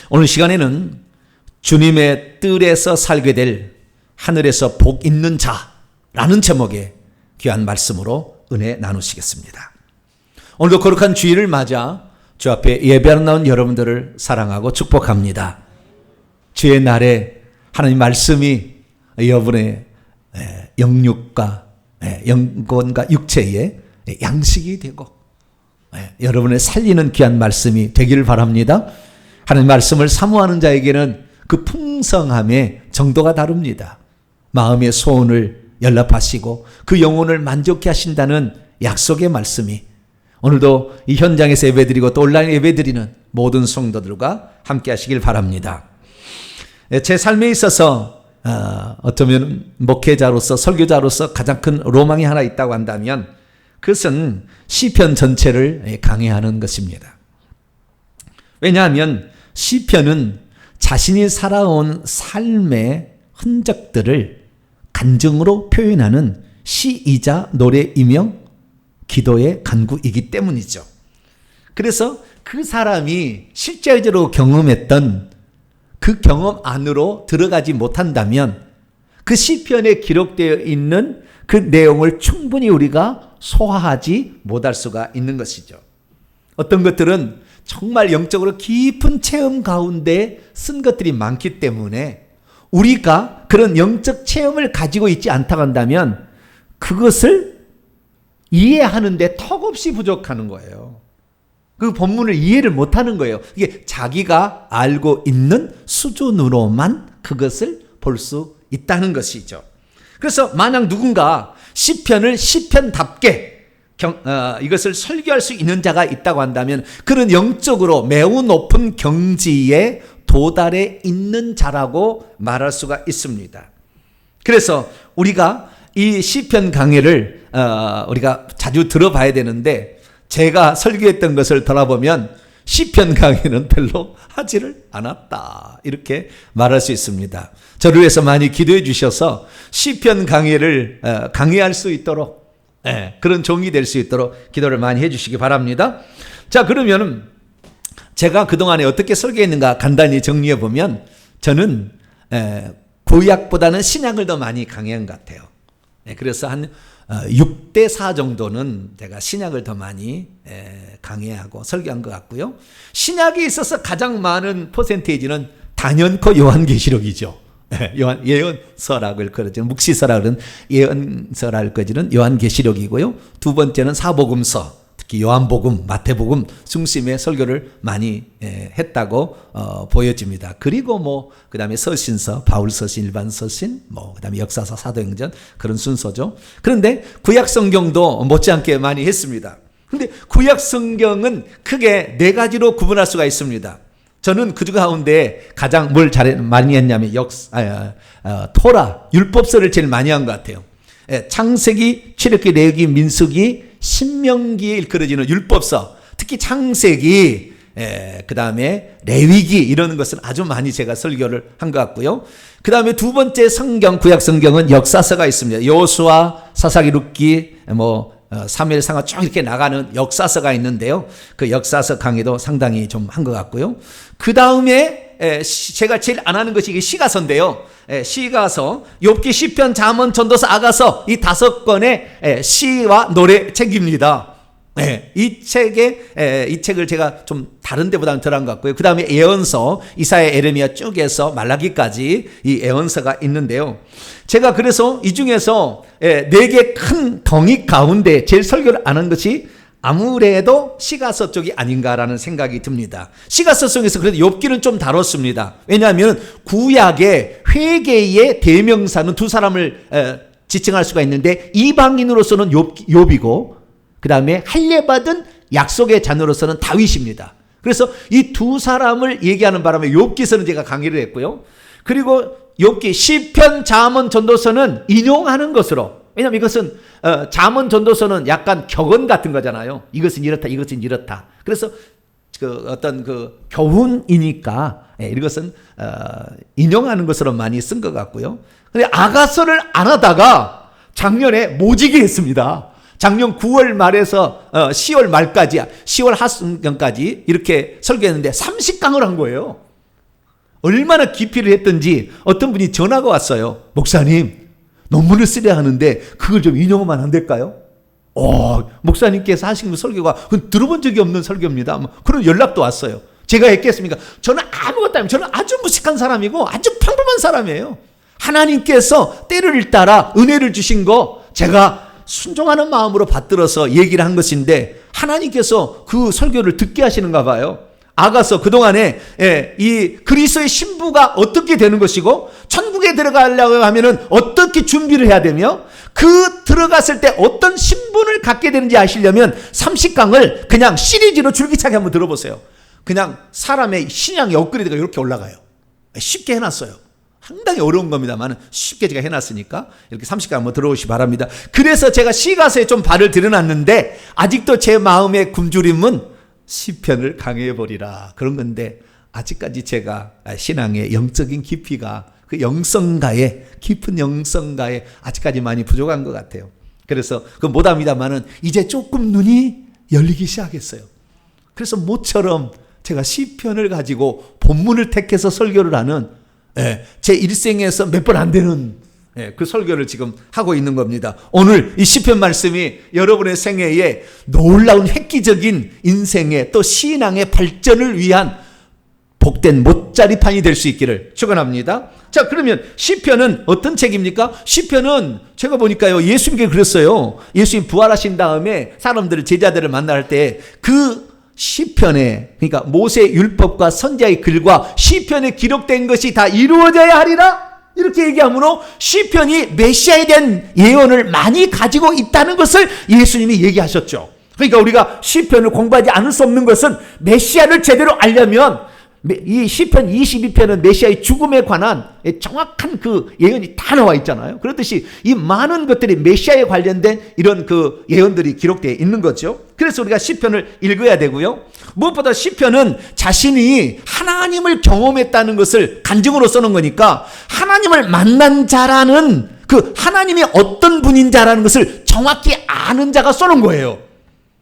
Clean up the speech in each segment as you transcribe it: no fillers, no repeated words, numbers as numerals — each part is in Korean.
오늘 시간에는 주님의 뜰에서 살게 될 하늘에서 복 있는 자라는 제목의 귀한 말씀으로 은혜 나누시겠습니다. 오늘도 거룩한 주일을 맞아 주 앞에 예배하러 나온 여러분들을 사랑하고 축복합니다. 주의 날에 하나님 말씀이 여러분의 영육과 영혼과 육체에 양식이 되고 여러분의 살리는 귀한 말씀이 되기를 바랍니다. 하나님 말씀을 사모하는 자에게는 그 풍성함의 정도가 다릅니다. 마음의 소원을 연락하시고 그 영혼을 만족케 하신다는 약속의 말씀이 오늘도 이 현장에서 예배드리고 또 온라인 예배드리는 모든 성도들과 함께 하시길 바랍니다. 제 삶에 있어서 어쩌면 목회자로서 설교자로서 가장 큰 로망이 하나 있다고 한다면 그것은 시편 전체를 강해하는 것입니다. 왜냐하면 시편은 자신이 살아온 삶의 흔적들을 간증으로 표현하는 시이자 노래이며 기도의 간구이기 때문이죠. 그래서 그 사람이 실제적으로 경험했던 그 경험 안으로 들어가지 못한다면 그 시편에 기록되어 있는 그 내용을 충분히 우리가 소화하지 못할 수가 있는 것이죠. 어떤 것들은 정말 영적으로 깊은 체험 가운데 쓴 것들이 많기 때문에 우리가 그런 영적 체험을 가지고 있지 않다고 한다면 그것을 이해하는데 턱없이 부족하는 거예요. 그 본문을 이해를 못하는 거예요. 이게 자기가 알고 있는 수준으로만 그것을 볼 수 있다는 것이죠. 그래서 만약 누군가 시편을 시편답게 이것을 설교할 수 있는 자가 있다고 한다면 그는 영적으로 매우 높은 경지에 도달해 있는 자라고 말할 수가 있습니다. 그래서 우리가 이 시편 강해를 우리가 자주 들어봐야 되는데 제가 설교했던 것을 돌아보면 시편 강해는 별로 하지를 않았다 이렇게 말할 수 있습니다. 저를 위해서 많이 기도해 주셔서 시편 강해를 강해할 수 있도록 그런 종이 될 수 있도록 기도를 많이 해 주시기 바랍니다. 자, 그러면 제가 그동안에 어떻게 설교했는가 간단히 정리해 보면 저는 구약보다는 신약을 더 많이 강해한 것 같아요. 그래서 한 6대 4 정도는 제가 신약을 더 많이 강해하고 설교한 것 같고요. 신약에 있어서 가장 많은 퍼센테이지는 단연코 요한계시록이죠. 예언서라고 그러죠. 묵시서라고 그러는 예언서라고 그러는 요한계시록이고요. 두 번째는 사복음서, 특히 요한복음, 마태복음 중심의 설교를 많이 했다고 보여집니다. 그리고 그 다음에 서신서, 바울서신, 일반서신, 그 다음에 역사서, 사도행전 그런 순서죠. 그런데 구약성경도 못지않게 많이 했습니다. 그런데 구약성경은 크게 4가지로 구분할 수가 있습니다. 저는 그 가운데 가장 뭘 많이 했냐면 토라, 율법서를 제일 많이 한 것 같아요. 창세기, 출애굽기, 레위기, 민수기, 신명기에 일컬어지는 율법서, 특히 창세기, 그 다음에 레위기 이런 것은 아주 많이 제가 설교를 한 것 같고요. 그 다음에 두 번째 성경, 구약 성경은 역사서가 있습니다. 여호수아, 사사기, 룻기, 사무엘, 상하 쭉 이렇게 나가는 역사서가 있는데요. 그 역사서 강의도 상당히 좀 한 것 같고요. 그 다음에 제가 제일 안 하는 것이 이게 시가서인데요. 시가서, 욥기, 시편, 잠언, 전도서, 아가서 이 5권의 시와 노래 책입니다. 이 책을 제가 좀 다른 데보다는 덜한 것 같고요. 그 다음에 예언서, 이사야, 에레미야 쭉 해서 말라기까지 이 예언서가 있는데요. 제가 그래서 이 중에서 4개 큰 덩이 가운데 제일 설교를 안 한 것이 아무래도 시가서 쪽이 아닌가라는 생각이 듭니다. 시가서 속에서 그래도 욥기는 좀 다뤘습니다. 왜냐하면 구약의 회개의 대명사는 두 사람을 지칭할 수가 있는데 이방인으로서는 욥이고 그 다음에 할례받은 약속의 자녀로서는 다윗입니다. 그래서 이 두 사람을 얘기하는 바람에 욥기서는 제가 강의를 했고요. 그리고 욥기, 시편, 잠언, 전도서는 인용하는 것으로, 왜냐하면 이것은 잠언, 전도서는 약간 격언 같은 거잖아요. 이것은 이렇다, 이것은 이렇다. 그래서 어떤 교훈이니까 이것은 인용하는 것으로 많이 쓴 것 같고요. 근데 아가서를 안 하다가 작년에 모지게 했습니다. 작년 9월 말에서 10월 말까지, 10월 하순경까지 이렇게 설교했는데 30강을 한 거예요. 얼마나 깊이를 했던지 어떤 분이 전화가 왔어요. 목사님, 논문을 쓰려 하는데 그걸 좀 인용하면 안 될까요? 목사님께서 하신 그 설교가 들어본 적이 없는 설교입니다. 그런 연락도 왔어요. 제가 했겠습니까? 저는 아무것도 아니에요. 저는 아주 무식한 사람이고 아주 평범한 사람이에요. 하나님께서 때를 따라 은혜를 주신 거 제가 순종하는 마음으로 받들어서 얘기를 한 것인데 하나님께서 그 설교를 듣게 하시는가 봐요. 아가서 그동안에 이 그리스도의 신부가 어떻게 되는 것이고 천국에 들어가려고 하면은 어떻게 준비를 해야 되며 그 들어갔을 때 어떤 신분을 갖게 되는지 아시려면 30강을 그냥 시리즈로 줄기차게 한번 들어보세요. 그냥 사람의 신앙의 업그레이드가 이렇게 올라가요. 쉽게 해놨어요. 상당히 어려운 겁니다만 쉽게 제가 해놨으니까 이렇게 30강 한번 들어오시기 바랍니다. 그래서 제가 시가서에 좀 발을 들여놨는데 아직도 제 마음의 굶주림은 시편을 강해버리라 그런 건데 아직까지 제가 신앙의 영적인 깊이가 그 영성가에 깊은 영성가에 아직까지 많이 부족한 것 같아요. 그래서 그 못합니다만은 이제 조금 눈이 열리기 시작했어요. 그래서 모처럼 제가 시편을 가지고 본문을 택해서 설교를 하는 제 일생에서 몇 번 안 되는 그 설교를 지금 하고 있는 겁니다. 오늘 이 시편 말씀이 여러분의 생애에 놀라운 획기적인 인생의 또 신앙의 발전을 위한 복된 못자리판이 될 수 있기를 축원합니다. 자, 그러면 시편은 어떤 책입니까? 시편은 제가 보니까요, 예수님께 그랬어요. 예수님 부활하신 다음에 사람들을 제자들을 만날 때 그 시편에, 그러니까 모세 율법과 선지자의 글과 시편에 기록된 것이 다 이루어져야 하리라 이렇게 얘기하므로 시편이 메시아에 대한 예언을 많이 가지고 있다는 것을 예수님이 얘기하셨죠. 그러니까 우리가 시편을 공부하지 않을 수 없는 것은 메시아를 제대로 알려면 이 시편 22편은 메시아의 죽음에 관한 정확한 그 예언이 다 나와 있잖아요. 그렇듯이 이 많은 것들이 메시아에 관련된 이런 그 예언들이 기록되어 있는 거죠. 그래서 우리가 시편을 읽어야 되고요. 무엇보다 시편은 자신이 하나님을 경험했다는 것을 간증으로 써놓은 거니까 하나님을 만난 자라는 그 하나님이 어떤 분인 자라는 것을 정확히 아는 자가 써놓은 거예요.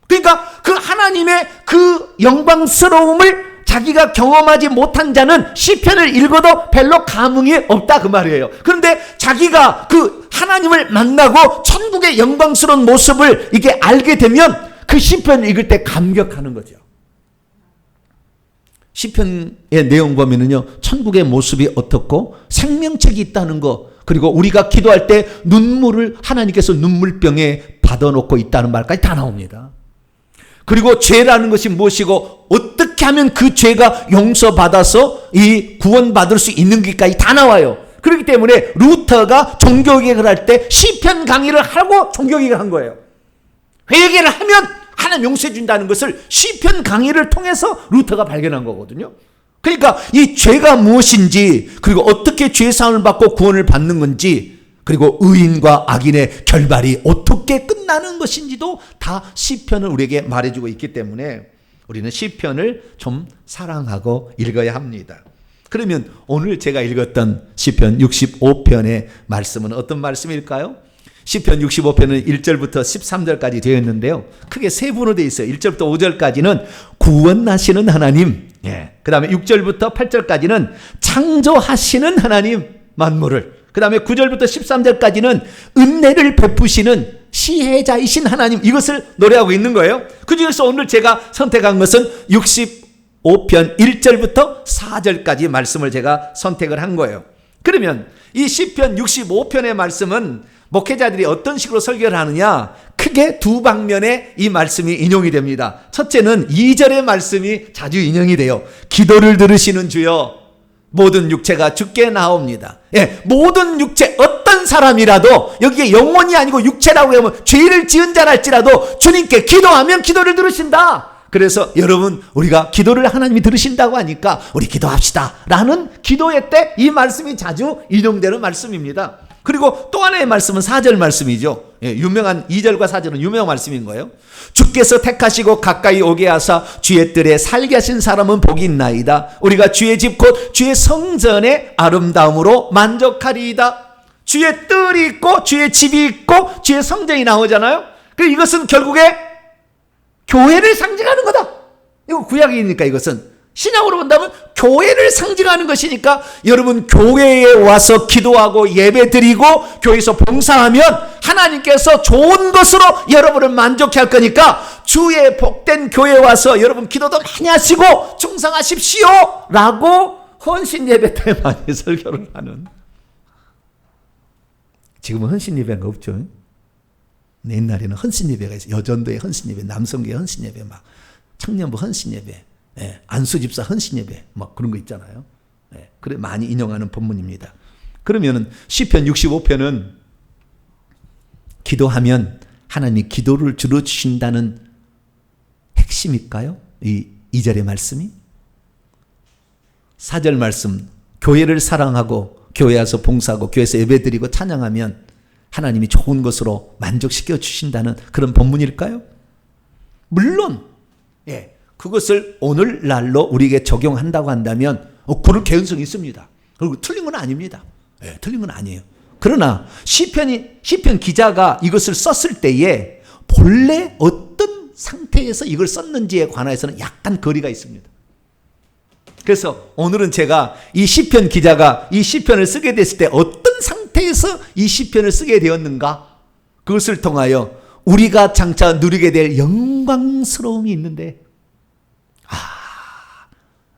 그러니까 그 하나님의 그 영광스러움을 자기가 경험하지 못한 자는 시편을 읽어도 별로 감흥이 없다 그 말이에요. 그런데 자기가 그 하나님을 만나고 천국의 영광스러운 모습을 이게 알게 되면 그 시편을 읽을 때 감격하는 거죠. 시편의 내용 보면은요, 천국의 모습이 어떻고 생명책이 있다는 거, 그리고 우리가 기도할 때 눈물을 하나님께서 눈물병에 받아놓고 있다는 말까지 다 나옵니다. 그리고 죄라는 것이 무엇이고 어떻게 하면 그 죄가 용서받아서 이 구원받을 수 있는지까지 다 나와요. 그렇기 때문에 루터가 종교개혁을 할 때 시편 강의를 하고 종교개혁을 한 거예요. 회개를 하면 하나님 용서해 준다는 것을 시편 강의를 통해서 루터가 발견한 거거든요. 그러니까 이 죄가 무엇인지, 그리고 어떻게 죄사함을 받고 구원을 받는 건지, 그리고 의인과 악인의 결말이 어떻게 끝나는 것인지도 다 시편을 우리에게 말해주고 있기 때문에 우리는 시편을 좀 사랑하고 읽어야 합니다. 그러면 오늘 제가 읽었던 시편 65편의 말씀은 어떤 말씀일까요? 시편 65편은 1절부터 13절까지 되어 있는데요. 크게 세 부로 되어 있어요. 1절부터 5절까지는 구원하시는 하나님, 그 다음에 6절부터 8절까지는 창조하시는 하나님 만물을, 그 다음에 9절부터 13절까지는 은혜를 베푸시는 시혜자이신 하나님, 이것을 노래하고 있는 거예요. 그 중에서 오늘 제가 선택한 것은 65편 1절부터 4절까지 말씀을 제가 선택을 한 거예요. 그러면 이 시편 65편의 말씀은 목회자들이 어떤 식으로 설교를 하느냐, 크게 두 방면에 이 말씀이 인용이 됩니다. 첫째는 2절의 말씀이 자주 인용이 돼요. 기도를 들으시는 주여 모든 육체가 주께 나옵니다. 모든 육체, 어떤 사람이라도 여기에 영혼이 아니고 육체라고 하면 죄를 지은 자랄지라도 주님께 기도하면 기도를 들으신다. 그래서 여러분, 우리가 기도를 하나님이 들으신다고 하니까 우리 기도합시다 라는 기도회 때 이 말씀이 자주 인용되는 말씀입니다. 그리고 또 하나의 말씀은 4절 말씀이죠. 유명한 2절과 4절은 유명한 말씀인 거예요. 주께서 택하시고 가까이 오게 하사 주의 뜰에 살게 하신 사람은 복이 있나이다. 우리가 주의 집 곧 주의 성전의 아름다움으로 만족하리이다. 주의 뜰이 있고 주의 집이 있고 주의 성전이 나오잖아요. 그래서 이것은 결국에 교회를 상징하는 거다. 이거 구약이니까 이것은 신앙으로 본다면 교회를 상징하는 것이니까 여러분 교회에 와서 기도하고 예배 드리고 교회에서 봉사하면 하나님께서 좋은 것으로 여러분을 만족해 할 거니까 주의 복된 교회에 와서 여러분 기도도 많이 하시고 충성하십시오 라고 헌신 예배 때 많이 설교를 하는. 지금은 헌신 예배가 없죠. 옛날에는 헌신 예배가 있어요. 여전도의 헌신 예배, 남성교회 헌신 예배, 막 청년부 헌신 예배, 안수집사 헌신 예배, 막 그런 거 있잖아요. 그래 많이 인용하는 본문입니다. 그러면은 시편 65편은 기도하면 하나님이 기도를 들어주신다는 핵심일까요? 이 2절의 말씀이 4절 말씀, 교회를 사랑하고 교회 와서 봉사하고 교회에서 예배드리고 찬양하면 하나님이 좋은 것으로 만족시켜 주신다는 그런 본문일까요? 물론 그것을 오늘날로 우리에게 적용한다고 한다면 그런 개연성이 있습니다. 그리고 틀린 건 아닙니다. 틀린 건 아니에요. 그러나 시편 기자가 이것을 썼을 때에 본래 어떤 상태에서 이걸 썼는지에 관해서는 약간 거리가 있습니다. 그래서 오늘은 제가 이 시편 기자가 이 시편을 쓰게 됐을 때 어떤 상태에서 이 시편을 쓰게 되었는가, 그것을 통하여 우리가 장차 누리게 될 영광스러움이 있는데,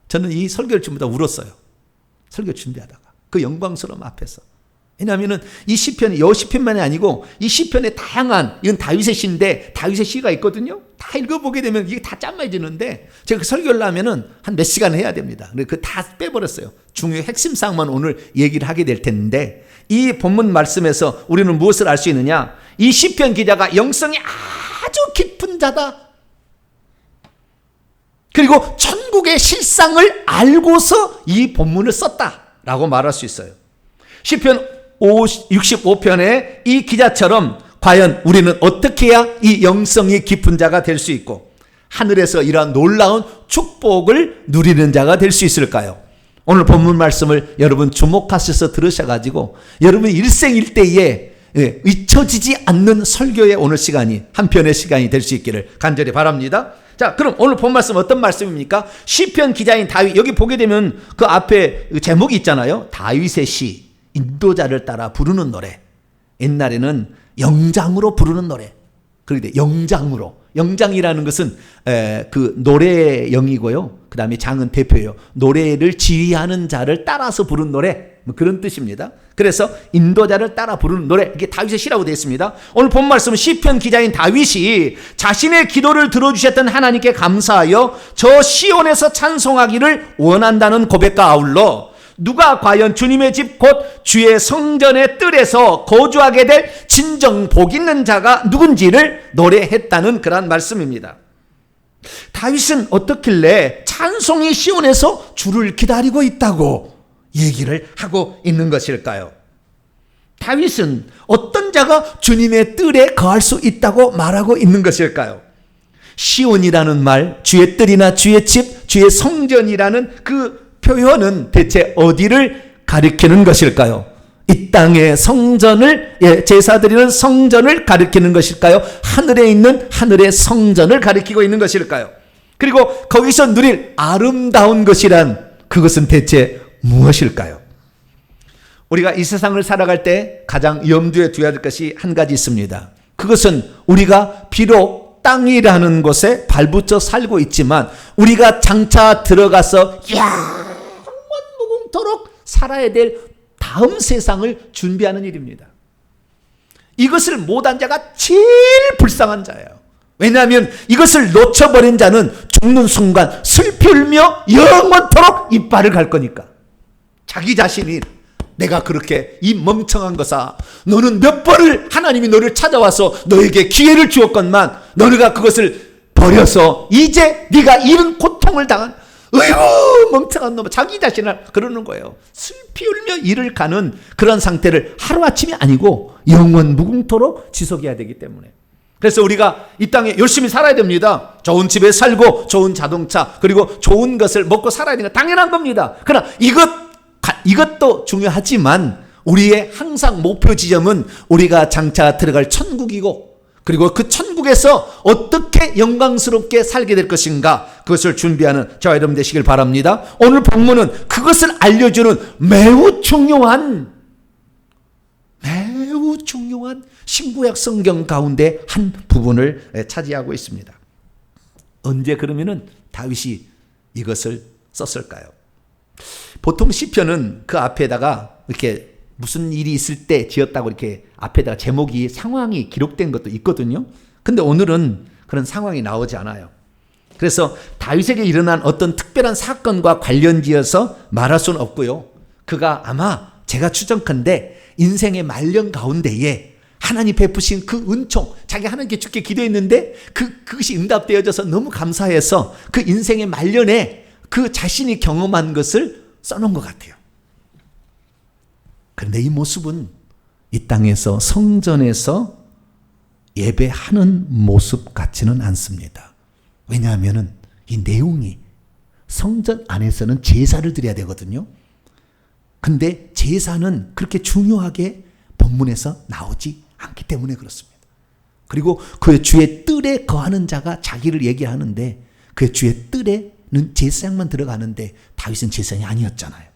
저는 이 설교를 전부 다 울었어요. 설교 준비하다가 그 영광스러움 앞에서. 왜냐하면 이 시편이 여 시편만이 아니고 이 시편의 다양한, 이건 다윗의 시인데 다윗의 시가 있거든요. 다 읽어보게 되면 이게 다 짠해지는데 제가 그 설교를 하면은 한 몇 시간 해야 됩니다. 그 다 빼버렸어요. 중요 핵심 사항만 오늘 얘기를 하게 될 텐데, 이 본문 말씀에서 우리는 무엇을 알 수 있느냐? 이 시편 기자가 영성이 아주 깊은 자다. 그리고 천국의 실상을 알고서 이 본문을 썼다라고 말할 수 있어요. 시편 65편의 이 기자처럼 과연 우리는 어떻게 해야 이 영성이 깊은 자가 될 수 있고 하늘에서 이러한 놀라운 축복을 누리는 자가 될 수 있을까요? 오늘 본문 말씀을 여러분 주목하셔서 들으셔가지고 여러분 일생일대에 잊혀지지 않는 설교의 오늘 시간이 한 편의 시간이 될 수 있기를 간절히 바랍니다. 자, 그럼 오늘 본 말씀 어떤 말씀입니까? 시편 기자인 다윗, 여기 보게 되면 그 앞에 제목이 있잖아요. 다윗의 시, 인도자를 따라 부르는 노래. 옛날에는 영장으로 부르는 노래. 그런데 영장으로, 영장이라는 것은 그 노래의 영이고요. 그 다음에 장은 대표예요. 노래를 지휘하는 자를 따라서 부르는 노래, 뭐 그런 뜻입니다. 그래서 인도자를 따라 부르는 노래, 이게 다윗의 시라고 되어 있습니다. 오늘 본 말씀은 시편 기자인 다윗이 자신의 기도를 들어주셨던 하나님께 감사하여 저 시온에서 찬송하기를 원한다는 고백과 아울러 누가 과연 주님의 집 곧 주의 성전의 뜰에서 거주하게 될 진정 복 있는 자가 누군지를 노래했다는 그런 말씀입니다. 다윗은 어떻길래 찬송이 시온에서 주를 기다리고 있다고 얘기를 하고 있는 것일까요? 다윗은 어떤 자가 주님의 뜰에 거할 수 있다고 말하고 있는 것일까요? 시온이라는 말, 주의 뜰이나 주의 집, 주의 성전이라는 그 표현은 대체 어디를 가리키는 것일까요? 이 땅의 성전을, 제사드리는 성전을 가리키는 것일까요? 하늘에 있는 하늘의 성전을 가리키고 있는 것일까요? 그리고 거기서 누릴 아름다운 것이란 그것은 대체 무엇일까요? 우리가 이 세상을 살아갈 때 가장 염두에 두어야 될 것이 한 가지 있습니다. 그것은 우리가 비록 땅이라는 곳에 발붙여 살고 있지만 우리가 장차 들어가서 영원무궁토록 살아야 될 다음 세상을 준비하는 일입니다. 이것을 못한 자가 제일 불쌍한 자예요. 왜냐하면 이것을 놓쳐버린 자는 죽는 순간 슬피 울며 영원토록 이빨을 갈 거니까. 자기 자신이 내가 그렇게 이 멍청한 것아, 너는 몇 번을 하나님이 너를 찾아와서 너에게 기회를 주었건만 너네가 그것을 버려서 이제 네가 이런 고통을 당한 어이구 멍청한 놈아, 자기 자신을 그러는 거예요. 슬피 울며 이를 가는 그런 상태를 하루아침이 아니고 영원 무궁토록 지속해야 되기 때문에. 그래서 우리가 이 땅에 열심히 살아야 됩니다. 좋은 집에 살고 좋은 자동차 그리고 좋은 것을 먹고 살아야 되는 거 당연한 겁니다. 그러나 이것도 중요하지만 우리의 항상 목표 지점은 우리가 장차 들어갈 천국이고 그리고 그 천국에서 어떻게 영광스럽게 살게 될 것인가, 그것을 준비하는 저와 여러분 되시길 바랍니다. 오늘 본문은 그것을 알려주는 매우 중요한 신구약 성경 가운데 한 부분을 차지하고 있습니다. 언제 그러면은 다윗이 이것을 썼을까요? 보통 시편은 그 앞에다가 이렇게 무슨 일이 있을 때 지었다고 이렇게 앞에다가 제목이 상황이 기록된 것도 있거든요. 근데 오늘은 그런 상황이 나오지 않아요. 그래서 다윗에게 일어난 어떤 특별한 사건과 관련지어서 말할 수는 없고요. 그가 아마 제가 추정컨대 인생의 말년 가운데에 하나님 베푸신 그 은총, 자기 하나님께 주께 기도했는데 그것이 응답되어져서 너무 감사해서 그 인생의 말년에 그 자신이 경험한 것을 써놓은 것 같아요. 그런데 이 모습은 이 땅에서 성전에서 예배하는 모습 같지는 않습니다. 왜냐하면 이 내용이 성전 안에서는 제사를 드려야 되거든요. 근데 제사는 그렇게 중요하게 본문에서 나오지 않기 때문에 그렇습니다. 그리고 그 주의 뜰에 거하는 자가 자기를 얘기하는데 그 주의 뜰에는 제사장만 들어가는데 다윗은 제사장이 아니었잖아요.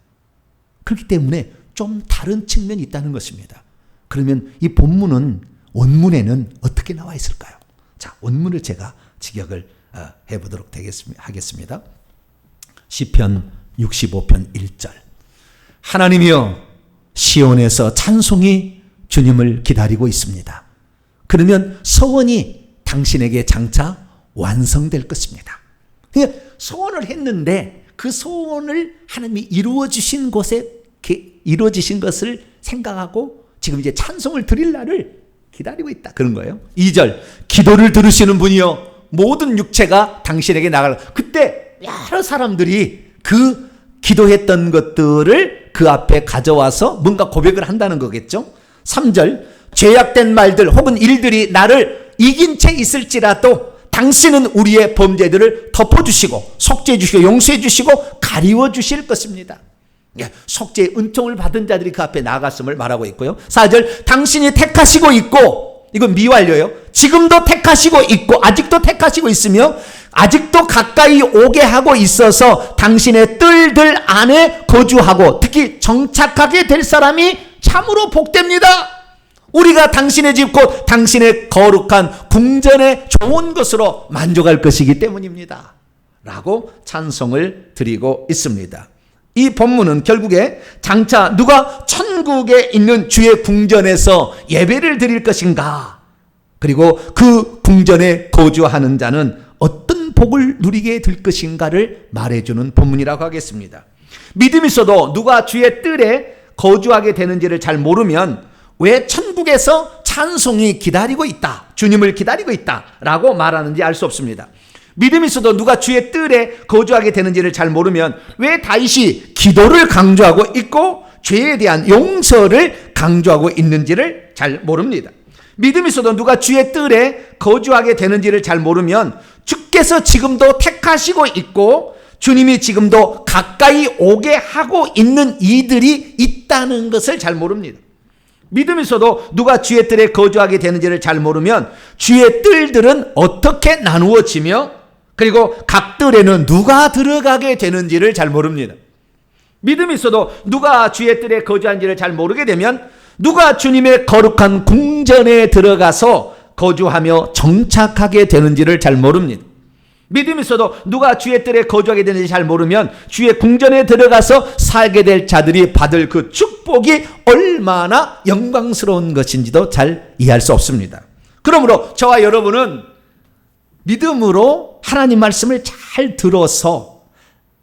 그렇기 때문에 좀 다른 측면이 있다는 것입니다. 그러면 이 본문은 원문에는 어떻게 나와 있을까요? 자, 원문을 제가 직역을 해보도록 하겠습니다. 시편 65편 1절. 하나님이여, 시온에서 찬송이 주님을 기다리고 있습니다. 그러면 소원이 당신에게 장차 완성될 것입니다. 소원을 했는데 그 소원을 하나님이 이루어주신 곳에 이루어지신 것을 생각하고 지금 이제 찬송을 드릴 날을 기다리고 있다, 그런 거예요. 2절. 기도를 들으시는 분이여, 모든 육체가 당신에게 나갈. 그때 여러 사람들이 그 기도했던 것들을 그 앞에 가져와서 뭔가 고백을 한다는 거겠죠. 3절. 죄악된 말들 혹은 일들이 나를 이긴 채 있을지라도 당신은 우리의 범죄들을 덮어주시고 속죄해 주시고 용서해 주시고 가리워 주실 것입니다. 속죄의 은총을 받은 자들이 그 앞에 나아갔음을 말하고 있고요. 4절. 당신이 택하시고 있고, 이건 미완료예요. 지금도 택하시고 있고 아직도 택하시고 있으며 아직도 가까이 오게 하고 있어서 당신의 뜰들 안에 거주하고 특히 정착하게 될 사람이 참으로 복됩니다. 우리가 당신의 집 곧 당신의 거룩한 궁전에 좋은 것으로 만족할 것이기 때문입니다, 라고 찬송을 드리고 있습니다. 이 본문은 결국에 장차 누가 천국에 있는 주의 궁전에서 예배를 드릴 것인가, 그리고 그 궁전에 거주하는 자는 어떤 복을 누리게 될 것인가를 말해주는 본문이라고 하겠습니다. 믿음이 있어도 누가 주의 뜰에 거주하게 되는지를 잘 모르면 왜 천국에서 찬송이 기다리고 있다, 주님을 기다리고 있다 라고 말하는지 알 수 없습니다. 믿음이 있어도 누가 주의 뜰에 거주하게 되는지를 잘 모르면 왜 다윗이 기도를 강조하고 있고 죄에 대한 용서를 강조하고 있는지를 잘 모릅니다. 믿음이 있어도 누가 주의 뜰에 거주하게 되는지를 잘 모르면 주께서 지금도 택하시고 있고 주님이 지금도 가까이 오게 하고 있는 이들이 있다는 것을 잘 모릅니다. 믿음이 있어도 누가 주의 뜰에 거주하게 되는지를 잘 모르면 주의 뜰들은 어떻게 나누어지며 그리고 각 뜰에는 누가 들어가게 되는지를 잘 모릅니다. 믿음이 있어도 누가 주의 뜰에 거주한지를 잘 모르게 되면 누가 주님의 거룩한 궁전에 들어가서 거주하며 정착하게 되는지를 잘 모릅니다. 믿음이 있어도 누가 주의 뜰에 거주하게 되는지 잘 모르면 주의 궁전에 들어가서 살게 될 자들이 받을 그 축복이 얼마나 영광스러운 것인지도 잘 이해할 수 없습니다. 그러므로 저와 여러분은 믿음으로 하나님 말씀을 잘 들어서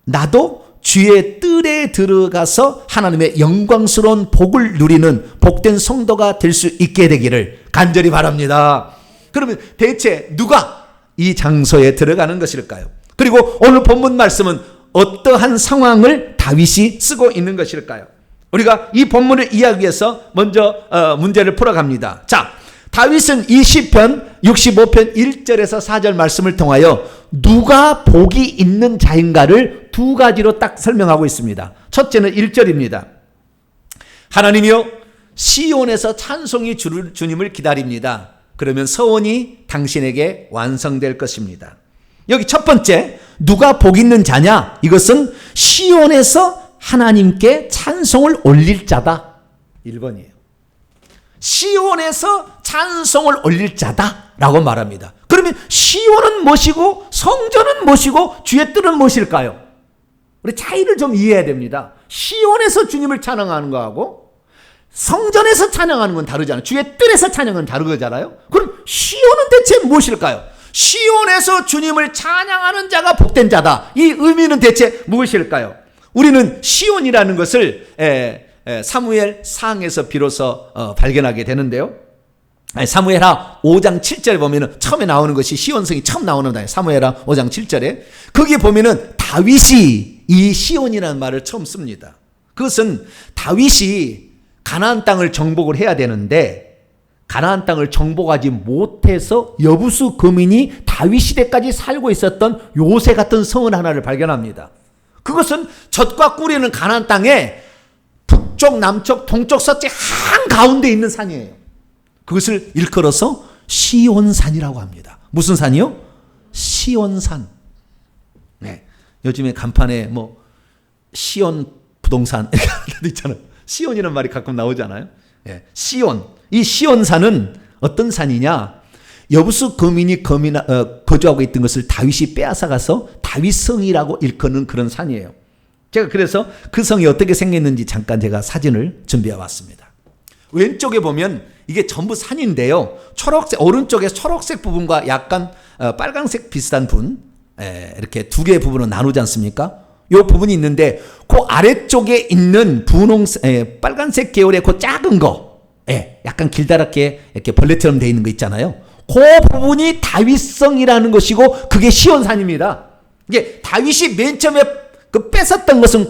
나도 주의 뜰에 들어가서 하나님의 영광스러운 복을 누리는 복된 성도가 될 수 있게 되기를 간절히 바랍니다. 그러면 대체 누가 이 장소에 들어가는 것일까요? 그리고 오늘 본문 말씀은 어떠한 상황을 다윗이 쓰고 있는 것일까요? 우리가 이 본문을 이해하기 위해서 먼저 문제를 풀어갑니다. 자, 다윗은 이 시편 65편 1절에서 4절 말씀을 통하여 누가 복이 있는 자인가를 두 가지로 딱 설명하고 있습니다. 첫째는 1절입니다. 하나님이여, 시온에서 찬송이 주님을 기다립니다. 그러면 서원이 당신에게 완성될 것입니다. 여기 첫 번째, 누가 복 있는 자냐? 이것은 시온에서 하나님께 찬송을 올릴 자다. 1번이에요. 시온에서 찬송을 올릴 자다라고 말합니다. 그러면 시온은 무엇이고 성전은 무엇이고 주의 뜰은 무엇일까요? 우리 차이를 좀 이해해야 됩니다. 시온에서 주님을 찬양하는 거하고 성전에서 찬양하는 건 다르잖아요. 주의 뜰에서 찬양은 다르잖아요. 그럼 시온은 대체 무엇일까요? 시온에서 주님을 찬양하는 자가 복된 자다. 이 의미는 대체 무엇일까요? 우리는 시온이라는 것을 사무엘 상에서 비로소 발견하게 되는데요. 사무엘하 5장 7절에 보면은 처음에 나오는 것이 시온성이 처음 나오는 거예요. 사무엘하 5장 7절에 거기에 보면은 다윗이 이 시온이라는 말을 처음 씁니다. 그것은 다윗이 가나안 땅을 정복을 해야 되는데 가나안 땅을 정복하지 못해서 여부수 거민이 다윗 시대까지 살고 있었던 요새 같은 성을 하나를 발견합니다. 그것은 젖과 꿀이는 가나안 땅에 북쪽, 남쪽, 동쪽, 서쪽 한가운데 있는 산이에요. 그것을 일컬어서 시온산이라고 합니다. 무슨 산이요? 시온산. 네. 요즘에 간판에 뭐 시온 부동산 이렇게 있잖아요. 시온이라는 말이 가끔 나오잖아요. 네. 시온. 이 시온산은 어떤 산이냐? 여부수 거민이 거주하고 있던 것을 다윗이 빼앗아가서 다윗성이라고 일컫는 그런 산이에요. 제가 그래서 그 성이 어떻게 생겼는지 잠깐 제가 사진을 준비해 왔습니다. 왼쪽에 보면 이게 전부 산인데요. 초록색, 오른쪽에 초록색 부분과 약간 빨간색 비슷한 부분, 이렇게 두 개의 부분으로 나누지 않습니까? 이 부분이 있는데 그 아래쪽에 있는 빨간색 계열의 그 작은 거, 약간 길다랗게 이렇게 벌레처럼 되어 있는 거 있잖아요. 그 부분이 다윗성이라는 것이고 그게 시온산입니다. 이게 다윗이 맨 처음에 뺏었던 것은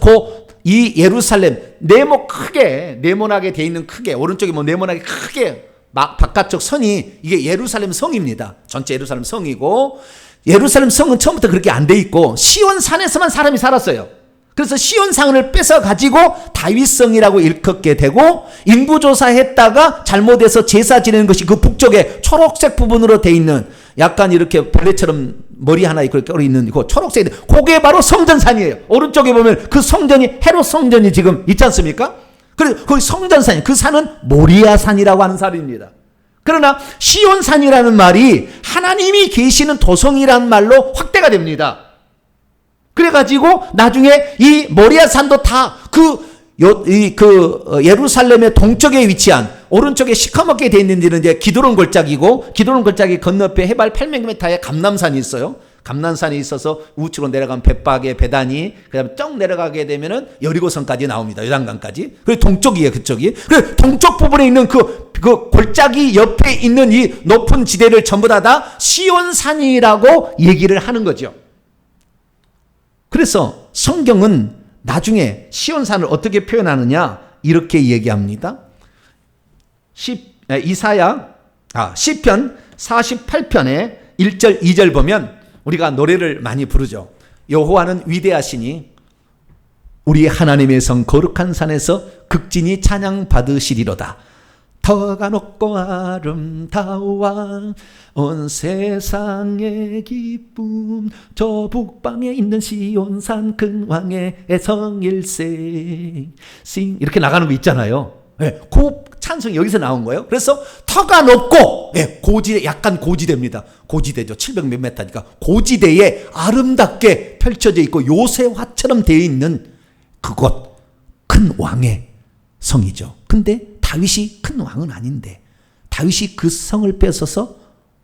이 예루살렘 네모나게 돼 있는 크게 오른쪽에 네모나게 크게 바깥쪽 선이 이게 예루살렘 성입니다. 전체 예루살렘 성이고 예루살렘 성은 처음부터 그렇게 안 돼 있고 시온산에서만 사람이 살았어요. 그래서 시온산을 뺏어 가지고 다윗성이라고 일컫게 되고 인구조사했다가 잘못해서 제사 지내는 것이 그 북쪽에 초록색 부분으로 돼 있는 약간 이렇게 벌레처럼 머리 하나 이렇게 있는 그 초록색, 그게 바로 성전산이에요. 오른쪽에 보면 그 성전이 헤롯 성전이 지금 있지 않습니까? 그래서 거기 성전산, 그 산은 모리아산이라고 하는 산입니다. 그러나 시온산이라는 말이 하나님이 계시는 도성이라는 말로 확대가 됩니다. 그래가지고 나중에 이 모리아산도 다 예루살렘의 동쪽에 위치한 오른쪽에 시커멓게 되어 있는 데는 이제 기드론 골짜기고 기드론 골짜기 건너편에 해발 800m의 감람산이 있어요. 감람산이 있어서 우측으로 내려가면 벳박에 베다니, 그다음에 쭉 내려가게 되면은 여리고성까지 나옵니다. 요단강까지. 그리고 동쪽이에요, 그쪽이. 그리고 동쪽 부분에 있는 그 골짜기 옆에 있는 이 높은 지대를 전부 다 시온산이라고 얘기를 하는 거죠. 그래서 성경은 나중에 시온산을 어떻게 표현하느냐 이렇게 얘기합니다. 시편 48편의 1절 2절 보면 우리가 노래를 많이 부르죠. 여호와는 위대하시니 우리 하나님의 성 거룩한 산에서 극진히 찬양 받으시리로다. 터가 높고 아름다워 온 세상의 기쁨 저 북방에 있는 시온산 큰 왕의 성일세 이렇게 나가는 거 있잖아요. 그 찬송이 여기서 나온 거예요. 그래서 터가 높고 고지대, 약간 고지대입니다. 고지대죠. 700 몇 메타니까 고지대에 아름답게 펼쳐져 있고 요새화처럼 되어 있는 그곳 큰 왕의 성이죠. 근데 다윗이 큰 왕은 아닌데 다윗이 그 성을 뺏어서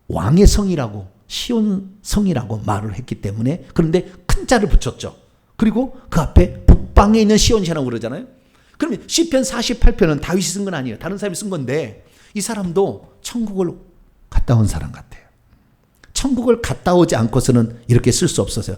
왕의 성이라고 시온 성이라고 말을 했기 때문에 그런데 큰 자를 붙였죠. 그리고 그 앞에 북방에 있는 시온이라고 그러잖아요. 그러면 시편 48편은 다윗이 쓴 건 아니에요. 다른 사람이 쓴 건데 이 사람도 천국을 갔다 온 사람 같아요. 천국을 갔다 오지 않고서는 이렇게 쓸 수 없었어요.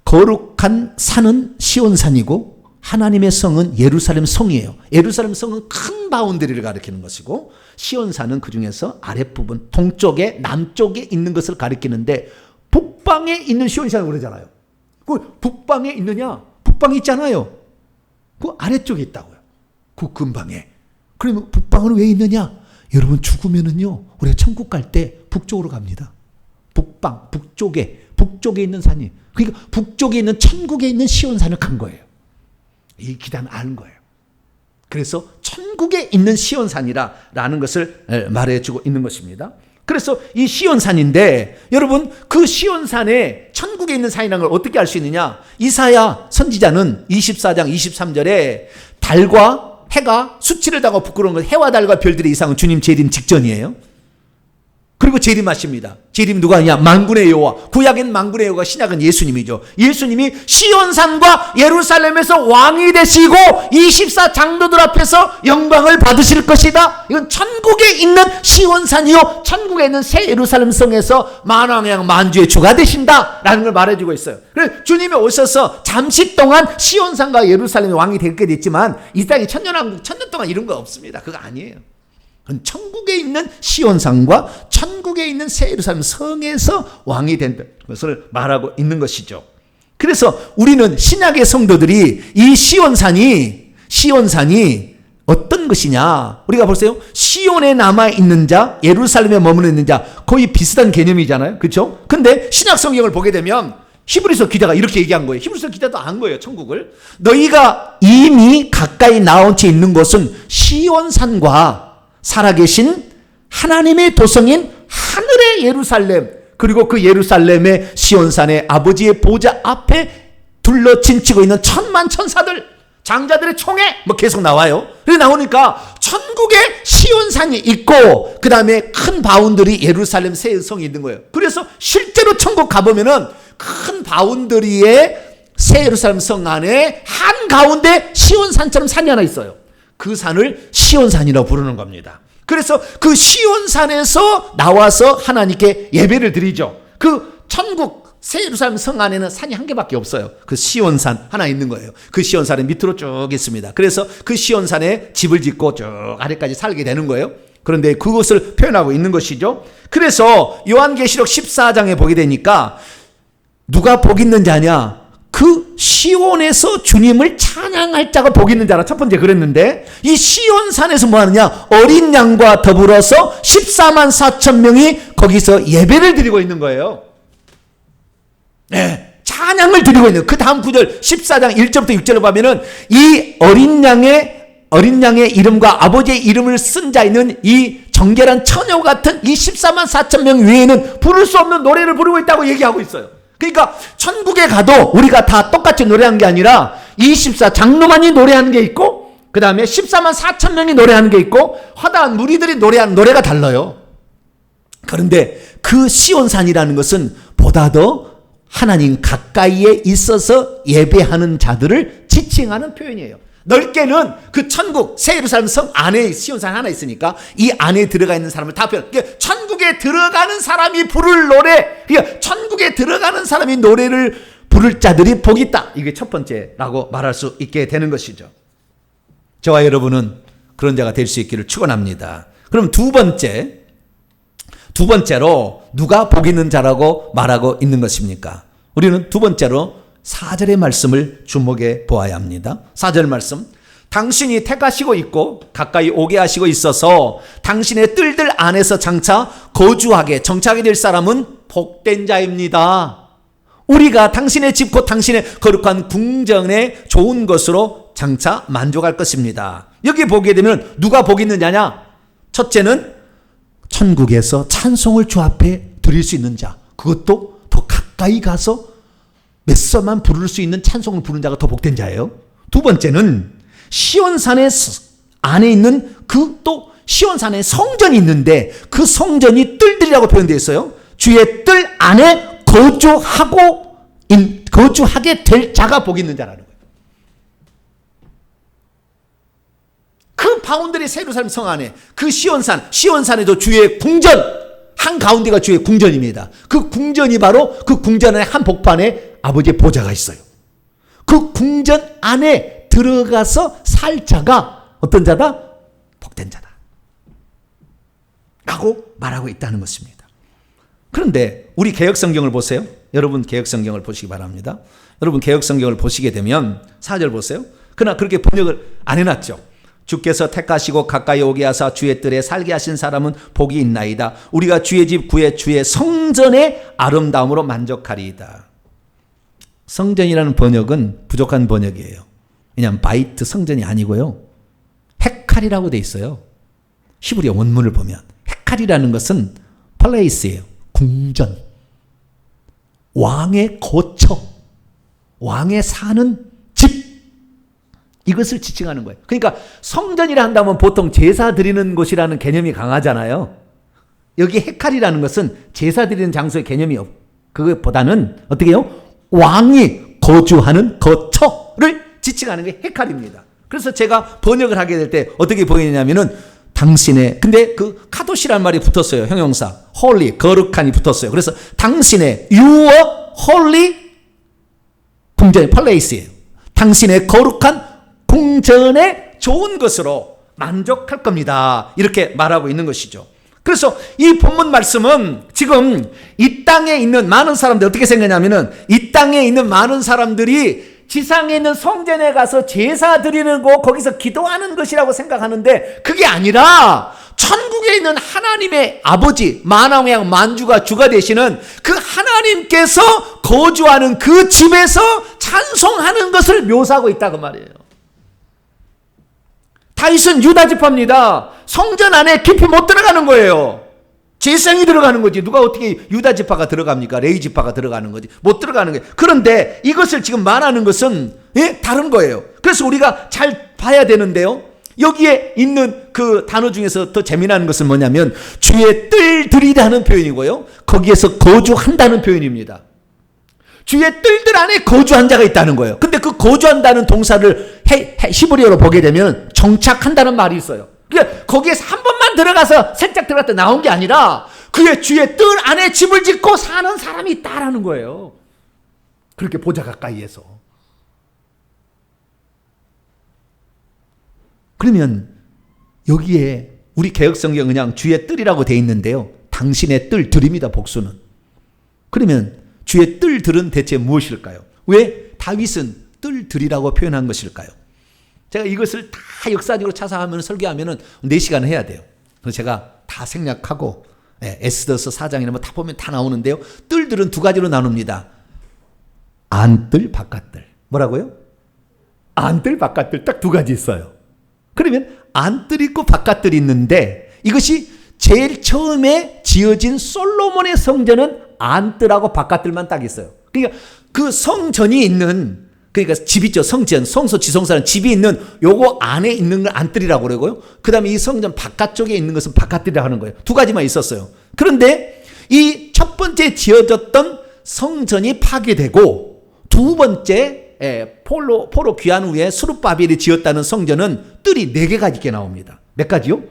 거룩한 산은 시온산이고 하나님의 성은 예루살렘 성이에요. 예루살렘 성은 큰 바운더리를 가리키는 것이고 시온산은 그 중에서 아랫부분 동쪽에 남쪽에 있는 것을 가리키는데 북방에 있는 시온산을 그러잖아요. 그 북방에 있느냐? 북방에 있잖아요. 그 아래쪽에 있다고요. 그 근방에. 그러면 북방은 왜 있느냐? 여러분 죽으면은요, 우리가 천국 갈 때 북쪽으로 갑니다. 북방, 북쪽에 있는 산이. 그러니까 북쪽에 있는 천국에 있는 시온산을 간 거예요. 이 기단 아는 거예요. 그래서 천국에 있는 시온산이라는 것을 말해주고 있는 것입니다. 그래서 이 시온산인데 여러분 그 시온산에 천국에 있는 산이라는 걸 어떻게 알 수 있느냐? 이사야 선지자는 24장 23절에 달과 해가 수치를 당하고 부끄러운 것, 해와 달과 별들의 이상은 주님 재림 직전이에요. 그리고 재림하십니다. 재림 누가 하냐? 만군의 여호와. 구약엔 만군의 여호와, 신약은 예수님이죠. 예수님이 시온산과 예루살렘에서 왕이 되시고 24장로들 앞에서 영광을 받으실 것이다. 이건 천국에 있는 시온산이요, 천국에 있는 새 예루살렘 성에서 만왕의 만주의 주가 되신다라는 걸 말해주고 있어요. 그래서 주님이 오셔서 잠시 동안 시온산과 예루살렘의 왕이 되게 됐지만 이 땅에 천년 동안 이런 거 없습니다. 그거 아니에요. 천국에 있는 시온산과 천국에 있는 새 예루살렘 성에서 왕이 된 것을 말하고 있는 것이죠. 그래서 우리는 신약의 성도들이 이 시온산이 어떤 것이냐? 우리가 보세요. 시온에 남아있는 자, 예루살렘에 머무르 있는 자, 거의 비슷한 개념이잖아요. 그렇죠? 근데 신약 성경을 보게 되면 히브리서 기자가 이렇게 얘기한 거예요. 히브리서 기자도 안 거예요, 천국을. 너희가 이미 가까이 나온 채 있는 곳은 시온산과 살아계신 하나님의 도성인 하늘의 예루살렘, 그리고 그 예루살렘의 시온산의 아버지의 보좌 앞에 둘러 진치고 있는 천만 천사들, 장자들의 총회, 계속 나와요. 그래서 나오니까 천국에 시온산이 있고 그 다음에 큰 바운더리 예루살렘 새 성이 있는 거예요. 그래서 실제로 천국 가보면은 큰 바운더리의 새 예루살렘 성 안에 한가운데 시온산처럼 산이 하나 있어요. 그 산을 시온산이라고 부르는 겁니다. 그래서 그 시온산에서 나와서 하나님께 예배를 드리죠. 그 천국 새 예루살렘 성 안에는 산이 한 개밖에 없어요. 그 시온산 하나 있는 거예요. 그 시온산의 밑으로 쭉 있습니다. 그래서 그 시온산에 집을 짓고 쭉 아래까지 살게 되는 거예요. 그런데 그것을 표현하고 있는 것이죠. 그래서 요한계시록 14장에 보게 되니까 누가 복 있는 자냐? 그 시온에서 주님을 찬양할 자가 복 있는 자라 첫 번째 그랬는데, 이 시온산에서 뭐 하느냐? 어린 양과 더불어서 14만 4천 명이 거기서 예배를 드리고 있는 거예요. 네, 찬양을 드리고 있는. 그 다음 구절 14장 1절부터 6절을 보면은 이 어린 양의 이름과 아버지의 이름을 쓴 자에는 이 정결한 처녀 같은 이 14만 4천 명 외에는 부를 수 없는 노래를 부르고 있다고 얘기하고 있어요. 그러니까 천국에 가도 우리가 다 똑같이 노래하는 게 아니라 24장로만이 노래하는 게 있고 그 다음에 14만 4천 명이 노래하는 게 있고 화다한 무리들이 노래하는 노래가 달라요. 그런데 그 시온산이라는 것은 보다 더 하나님 가까이에 있어서 예배하는 자들을 지칭하는 표현이에요. 넓게는 그 천국 새 예루살렘 성 안에 시온산 하나 있으니까 이 안에 들어가 있는 사람을 다 표현. 그러니까 천국에 들어가는 사람이 부를 노래, 그러니까 천국에 들어가는 사람이 노래를 부를 자들이 복이 있다. 이게 첫 번째라고 말할 수 있게 되는 것이죠. 저와 여러분은 그런 자가 될 수 있기를 축원합니다. 그럼 두 번째로 누가 복 있는 자라고 말하고 있는 것입니까? 우리는 두 번째로 4절의 말씀을 주목해 보아야 합니다. 4절 말씀. 당신이 택하시고 있고 가까이 오게 하시고 있어서 당신의 뜰들 안에서 장차 거주하게 정착하게 될 사람은 복된 자입니다. 우리가 당신의 집 곧 당신의 거룩한 궁전의 좋은 것으로 장차 만족할 것입니다. 여기 보게 되면 누가 복 있는 자냐? 첫째는 천국에서 찬송을 주 앞에 드릴 수 있는 자, 그것도 더 가까이 가서 몇 서만 부를 수 있는 찬송을 부르는 자가 더 복된 자예요. 두 번째는 시온산의 안에 있는 또 시온산에 성전이 있는데 그 성전이 뜰들이라고 표현되어 있어요. 주의 뜰 안에 거주하게 될 자가 복 있는 자라는 거예요. 그 바운더리 새 예루살렘 성 안에 그 시온산에도 주의 궁전 한가운데가 주의 궁전입니다. 그 궁전이 바로 그 궁전의 한 복판에 아버지의 보좌가 있어요. 그 궁전 안에 들어가서 살 자가 어떤 자다? 복된 자다 라고 말하고 있다는 것입니다. 그런데 우리 개역성경을 보세요. 여러분 개역성경을 보시기 바랍니다. 여러분 개역성경을 보시게 되면 4절 보세요. 그러나 그렇게 번역을 안 해놨죠. 주께서 택하시고 가까이 오게 하사 주의 뜰에 살게 하신 사람은 복이 있나이다. 우리가 주의 집 구해 주의 성전의 아름다움으로 만족하리이다. 성전이라는 번역은 부족한 번역이에요. 왜냐하면 바이트 성전이 아니고요. 헤칼이라고 돼 있어요. 히브리어 원문을 보면 헤칼이라는 것은 플레이스예요. 궁전, 왕의 거처, 왕의 사는 집, 이것을 지칭하는 거예요. 그러니까 성전이라 한다면 보통 제사 드리는 곳이라는 개념이 강하잖아요. 여기 헤칼이라는 것은 제사 드리는 장소의 개념이 없고 그것보다는 어떻게 해요? 왕이 거주하는 거처를 지칭하는 게 헤칼입니다. 그래서 제가 번역을 하게 될 때 어떻게 보이냐면은 당신의, 근데 그 카도시란 말이 붙었어요. 형용사 holy, 거룩한이 붙었어요. 그래서 당신의 your holy 궁전의 place예요. 당신의 거룩한 궁전의 좋은 것으로 만족할 겁니다. 이렇게 말하고 있는 것이죠. 그래서 이 본문 말씀은 지금 이 땅에 있는 많은 사람들 어떻게 생각하냐면은 이 땅에 있는 많은 사람들이 지상에 있는 성전에 가서 제사 드리는 거 거기서 기도하는 것이라고 생각하는데 그게 아니라 천국에 있는 하나님의 아버지 만왕의 만주가 주가 되시는 그 하나님께서 거주하는 그 집에서 찬송하는 것을 묘사하고 있다고 말이에요. 다윗은 유다 지파입니다. 성전 안에 깊이 못 들어가는 거예요. 제사장이 들어가는 거지. 누가 어떻게 유다 지파가 들어갑니까? 레위 지파가 들어가는 거지. 못 들어가는 거예요. 그런데 이것을 지금 말하는 것은 다른 거예요. 그래서 우리가 잘 봐야 되는데요. 여기에 있는 그 단어 중에서 더 재미나는 것은 뭐냐면 주의 뜰들이라는 표현이고요. 거기에서 거주한다는 표현입니다. 주의 뜰들 안에 거주한 자가 있다는 거예요. 근데 그 거주한다는 동사를 히브리어로 보게 되면 정착한다는 말이 있어요. 그러니까 거기에서 한 번만 들어가서 살짝 들어갔다 나온 게 아니라 그의 주의 뜰 안에 집을 짓고 사는 사람이 있다라는 거예요. 그렇게 보자 가까이에서. 그러면 여기에 우리 개혁성경 그냥 주의 뜰이라고 돼 있는데요. 당신의 뜰들입니다. 복수는. 그러면 주의 뜰들은 대체 무엇일까요? 왜 다윗은 뜰들이라고 표현한 것일까요? 제가 이것을 다 역사적으로 찾아가면 설교하면 4시간을 해야 돼요. 그래서 제가 다 생략하고 에스더서 4장이나 뭐 다 보면 다 나오는데요. 뜰들은 두 가지로 나눕니다. 안뜰, 바깥뜰. 뭐라고요? 안뜰, 바깥뜰 딱 두 가지 있어요. 그러면 안뜰 있고 바깥뜰이 있는데 이것이 제일 처음에 지어진 솔로몬의 성전은 안뜰하고 바깥뜰만 딱 있어요. 그러니까 그 성전이 있는, 그러니까 집 있죠. 성전, 성소, 지성소는 집이 있는 요거 안에 있는 걸 안뜰이라고 그러고요. 그 다음에 이 성전 바깥쪽에 있는 것은 바깥뜰이라고 하는 거예요. 두 가지만 있었어요. 그런데 이 첫 번째 지어졌던 성전이 파괴되고 두 번째 포로 귀환 후에 스룹바벨이 지었다는 성전은 뜰이 4개가 있게 나옵니다. 몇 가지요?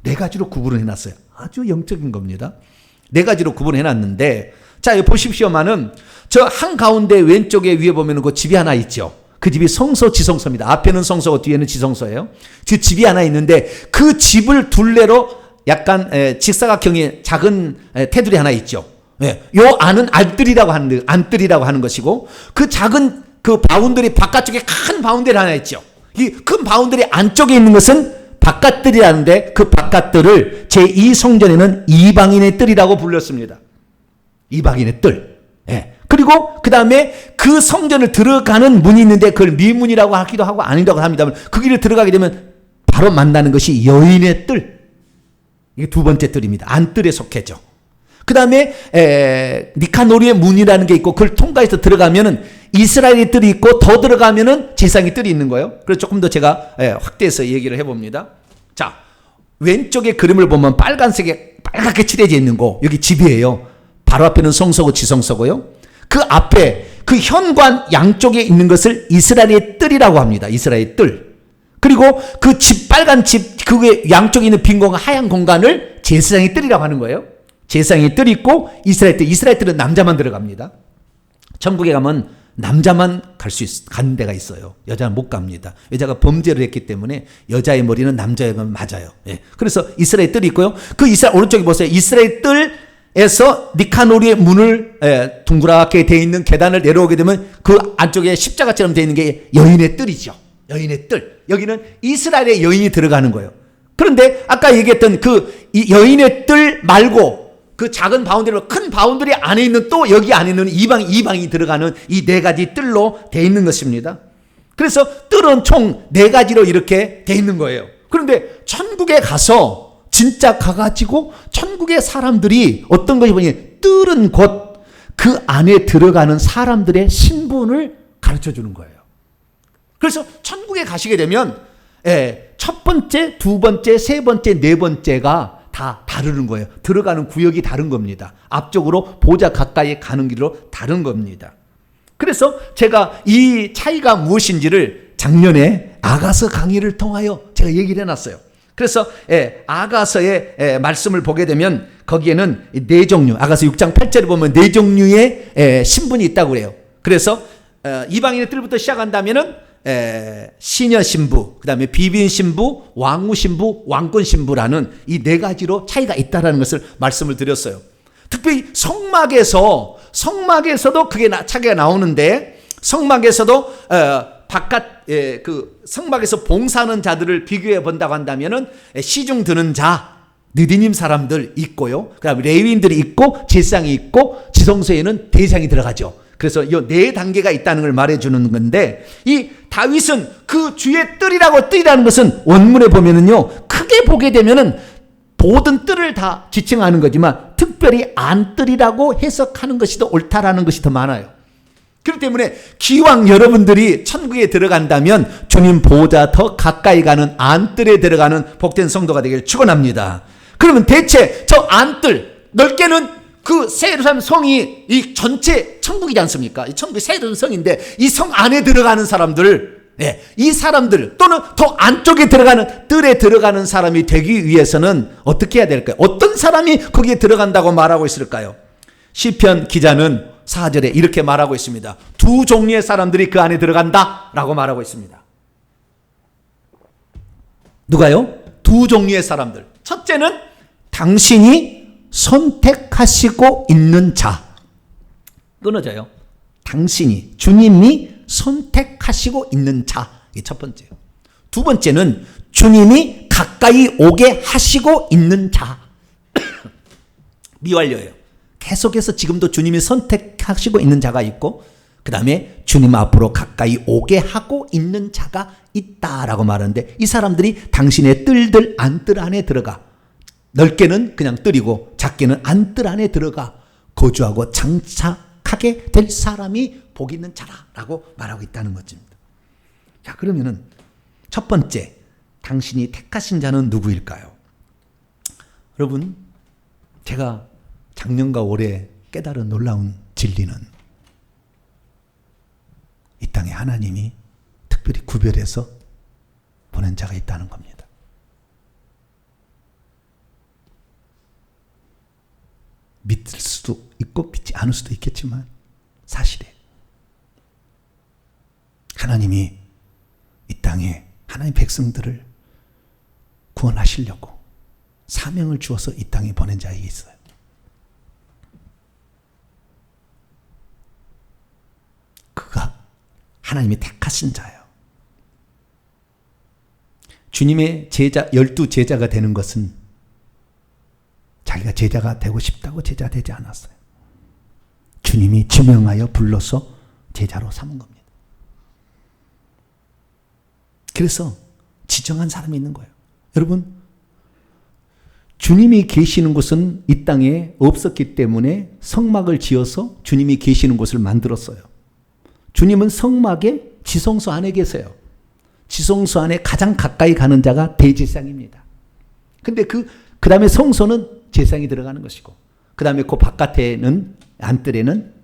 4가지로 구분을 해놨어요. 아주 영적인 겁니다. 4가지로 구분해 놨는데, 자, 여기 보십시오만은, 저 한가운데 왼쪽에 위에 보면 그 집이 하나 있죠. 그 집이 성소, 지성소입니다. 앞에는 성소고 뒤에는 지성소예요. 그 집이 하나 있는데, 그 집을 둘레로 약간 직사각형의 작은 테두리 하나 있죠. 요 안은 안뜰이라고 하는 것이고, 그 작은 그 바운더리 바깥쪽에 큰 바운더리 하나 있죠. 이 큰 바운더리 안쪽에 있는 것은 바깥뜰이라는데 그 바깥뜰을 제2성전에는 이방인의 뜰이라고 불렀습니다. 이방인의 뜰. 그리고 그 다음에 그 성전을 들어가는 문이 있는데 그걸 미문이라고 하기도 하고 아니라고 합니다만 그 길을 들어가게 되면 바로 만나는 것이 여인의 뜰. 이게 두 번째 뜰입니다. 안뜰에 속해져. 그 다음에 니카노리의 문이라는 게 있고 그걸 통과해서 들어가면은 이스라엘의 뜰이 있고 더 들어가면은 제사장의 뜰이 있는 거예요. 그래서 조금 더 제가 확대해서 얘기를 해봅니다. 자, 왼쪽에 그림을 보면 빨갛게 칠해져 있는 거 여기 집이에요. 바로 앞에는 성소고 지성소고요. 그 앞에 그 현관 양쪽에 있는 것을 이스라엘의 뜰이라고 합니다. 이스라엘의 뜰. 그리고 그 집 빨간 집 그 양쪽에 있는 빈 공간 하얀 공간을 제사장의 뜰이라고 하는 거예요. 제사장의 뜰이 있고 이스라엘 뜰. 이스라엘 뜰은 남자만 들어갑니다. 천국에 가면 남자만 가는 데가 있어요. 여자는 못 갑니다. 여자가 범죄를 했기 때문에 여자의 머리는 남자의 머리는 맞아요. 그래서 이스라엘 뜰이 있고요. 그 이스라엘 오른쪽에 보세요. 이스라엘 뜰에서 니카노리의 문을 둥그랗게 되어 있는 계단을 내려오게 되면 그 안쪽에 십자가처럼 되어 있는 게 여인의 뜰이죠. 여인의 뜰. 여기는 이스라엘의 여인이 들어가는 거예요. 그런데 아까 얘기했던 이 여인의 뜰 말고 그 작은 바운드리로 큰 바운드리 안에 있는 또 여기 안에 있는 이방이 들어가는 이 네 가지 뜰로 되어 있는 것입니다. 그래서 뜰은 총 네 가지로 이렇게 되어 있는 거예요. 그런데 천국에 가서 진짜 가가지고 천국의 사람들이 어떤 것이 보니 뜰은 곧 그 안에 들어가는 사람들의 신분을 가르쳐 주는 거예요. 그래서 천국에 가시게 되면 첫 번째, 두 번째, 세 번째, 네 번째가 다 다르는 거예요. 들어가는 구역이 다른 겁니다. 앞쪽으로 보좌 가까이 가는 길로 다른 겁니다. 그래서 제가 이 차이가 무엇인지를 작년에 아가서 강의를 통하여 제가 얘기를 해놨어요. 그래서 아가서의 말씀을 보게 되면 거기에는 네 종류, 아가서 6장 8절에 보면 네 종류의 신분이 있다고 그래요. 그래서 이방인의 뜰부터 시작한다면은 시녀 신부, 그 다음에 비빈 신부, 왕후 신부, 왕권 신부라는 이 네 가지로 차이가 있다라는 것을 말씀을 드렸어요. 특별히 성막에서도 그게 차이가 나오는데, 성막에서도 바깥 그 성막에서 봉사하는 자들을 비교해 본다고 한다면은 시중 드는 자 느디님 사람들 있고요. 그다음에 레위인들이 있고 제사장이 있고 지성소에는 대장이 들어가죠. 그래서 이 네 단계가 있다는 걸 말해주는 건데, 이 다윗은 그 주의 뜰이라는 것은 원문에 보면은요, 크게 보게 되면은 모든 뜰을 다 지칭하는 거지만 특별히 안뜰이라고 해석하는 것이 더 옳다라는 것이 더 많아요. 그렇기 때문에 기왕 여러분들이 천국에 들어간다면 주님 보호자 더 가까이 가는 안뜰에 들어가는 복된 성도가 되기를 축원합니다. 그러면 대체 저 안뜰, 넓게는 그 새 예루살렘 성이 이 전체 천국이지 않습니까? 이 천국이 새 예루살렘 성인데 이 성 안에 들어가는 사람들, 이 사람들 또는 더 안쪽에 들어가는 뜰에 들어가는 사람이 되기 위해서는 어떻게 해야 될까요? 어떤 사람이 거기에 들어간다고 말하고 있을까요? 시편 기자는 4절에 이렇게 말하고 있습니다. 두 종류의 사람들이 그 안에 들어간다 라고 말하고 있습니다. 누가요? 두 종류의 사람들. 첫째는 당신이 선택하시고 있는 자. 끊어져요. 당신이, 주님이 선택하시고 있는 자. 이게 첫 번째예요. 두 번째는 주님이 가까이 오게 하시고 있는 자. 미완료예요. 계속해서 지금도 주님이 선택하시고 있는 자가 있고, 그 다음에 주님 앞으로 가까이 오게 하고 있는 자가 있다라고 말하는데, 이 사람들이 당신의 뜰들 안뜰 안에 들어가, 넓게는 그냥 뜰이고 작게는 안뜰 안에 들어가 거주하고 장착하게 될 사람이 복 있는 자라고 말하고 있다는 것입니다. 자, 그러면은 첫 번째, 당신이 택하신 자는 누구일까요? 여러분, 제가 작년과 올해 깨달은 놀라운 진리는 이 땅에 하나님이 특별히 구별해서 보낸 자가 있다는 겁니다. 믿을 수도 있고 믿지 않을 수도 있겠지만 사실이에요. 하나님이 이 땅에 하나님 백성들을 구원하시려고 사명을 주어서 이 땅에 보낸 자에게 있어요. 그가 하나님이 택하신 자예요. 주님의 제자, 12제자가 되는 것은 자기가 제자가 되고 싶다고 제자 되지 않았어요. 주님이 지명하여 불러서 제자로 삼은 겁니다. 그래서 지정한 사람이 있는 거예요. 여러분, 주님이 계시는 곳은 이 땅에 없었기 때문에 성막을 지어서 주님이 계시는 곳을 만들었어요. 주님은 성막의 지성소 안에 계세요. 지성소 안에 가장 가까이 가는 자가 대제사장입니다. 근데 그 다음에 성소는 제사장이 들어가는 것이고, 그 다음에 그 바깥에는, 안뜰에는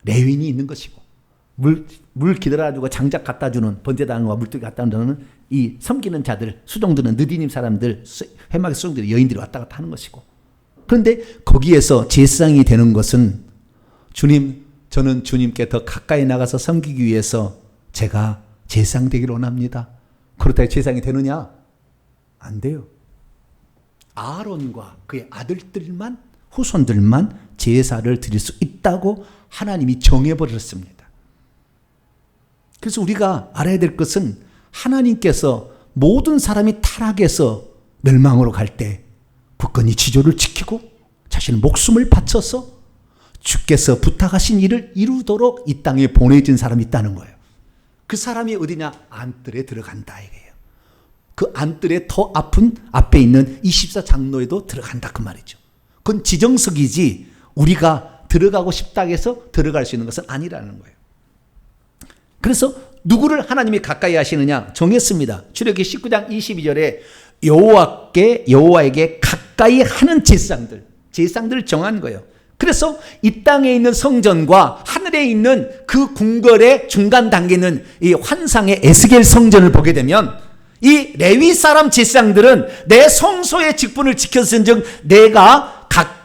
레위인이 있는 것이고, 물 기다려주고 장작 갖다 주는, 번제단과 물들 갖다 주는 이 섬기는 자들, 수종들은 느디님 사람들, 회막의 수종들, 여인들이 왔다 갔다 하는 것이고, 그런데 거기에서 제사장이 되는 것은 주님, 저는 주님께 더 가까이 나가서 섬기기 위해서 제가 제사장 되기를 원합니다. 그렇다고 제사장이 되느냐? 안 돼요. 아론과 그의 아들들만, 후손들만 제사를 드릴 수 있다고 하나님이 정해버렸습니다. 그래서 우리가 알아야 될 것은 하나님께서 모든 사람이 타락해서 멸망으로 갈 때 굳건히 지조를 지키고 자신의 목숨을 바쳐서 주께서 부탁하신 일을 이루도록 이 땅에 보내진 사람이 있다는 거예요. 그 사람이 어디냐? 안뜰에 들어간다 이거예요. 그 안뜰에 더 앞에 있는 24장로에도 들어간다 그 말이죠. 그건 지정석이지 우리가 들어가고 싶다 해서 들어갈 수 있는 것은 아니라는 거예요. 그래서 누구를 하나님이 가까이 하시느냐 정했습니다. 출애굽기 19장 22절에 여호와에게 가까이 하는 제사장들을 정한 거예요. 그래서 이 땅에 있는 성전과 하늘에 있는 그 궁궐의 중간 단계는 이 환상의 에스겔 성전을 보게 되면 이 레위 사람 제사장들은 내 성소의 직분을 지켰은즉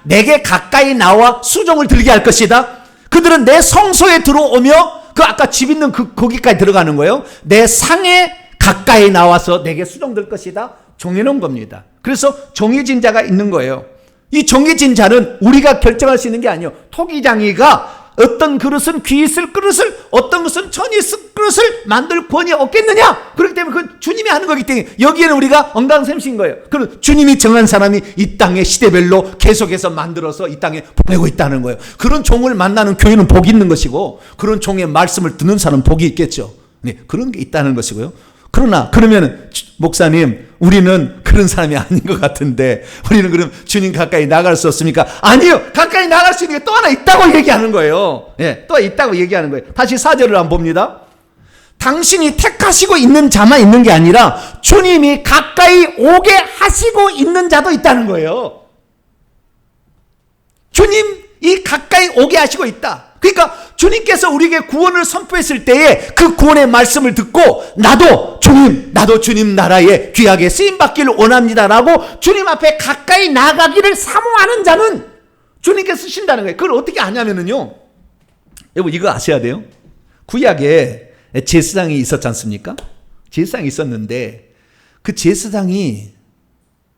내게 가까이 나와 수종을 들게 할 것이다. 그들은 내 성소에 들어오며 그 아까 집 있는 거기까지 들어가는 거예요. 내 상에 가까이 나와서 내게 수종될 것이다. 정해놓은 겁니다. 그래서 정해진 자가 있는 거예요. 이 정해진 자는 우리가 결정할 수 있는 게 아니에요. 토기장이가 어떤 그릇은 귀 있을 그릇을, 어떤 것은 천이 있을 그릇을 만들 권이 없겠느냐? 그렇기 때문에 그건 주님이 하는 거기 때문에 여기에는 우리가 엉강샘신 거예요. 그럼 주님이 정한 사람이 이 땅의 시대별로 계속해서 만들어서 이 땅에 보내고 있다는 거예요. 그런 종을 만나는 교회는 복이 있는 것이고 그런 종의 말씀을 듣는 사람은 복이 있겠죠. 네, 그런 게 있다는 것이고요. 그러면 목사님 우리는 그런 사람이 아닌 것 같은데 우리는 그럼 주님 가까이 나갈 수 없습니까? 아니요. 가까이 나갈 수 있는 게 또 하나 있다고 얘기하는 거예요. 예, 또 있다고 얘기하는 거예요. 다시 4절을 한번 봅니다. 당신이 택하시고 있는 자만 있는 게 아니라 주님이 가까이 오게 하시고 있는 자도 있다는 거예요. 주님이 가까이 오게 하시고 있다. 그러니까 주님께서 우리에게 구원을 선포했을 때에 그 구원의 말씀을 듣고 나도 주님 나라에 귀하게 쓰임받기를 원합니다라고 주님 앞에 가까이 나가기를 사모하는 자는 주님께서 쓰신다는 거예요. 그걸 어떻게 아냐면요. 여러분 이거 아셔야 돼요. 구약에 제사장이 있었지 않습니까? 제사장이 있었는데 그 제사장이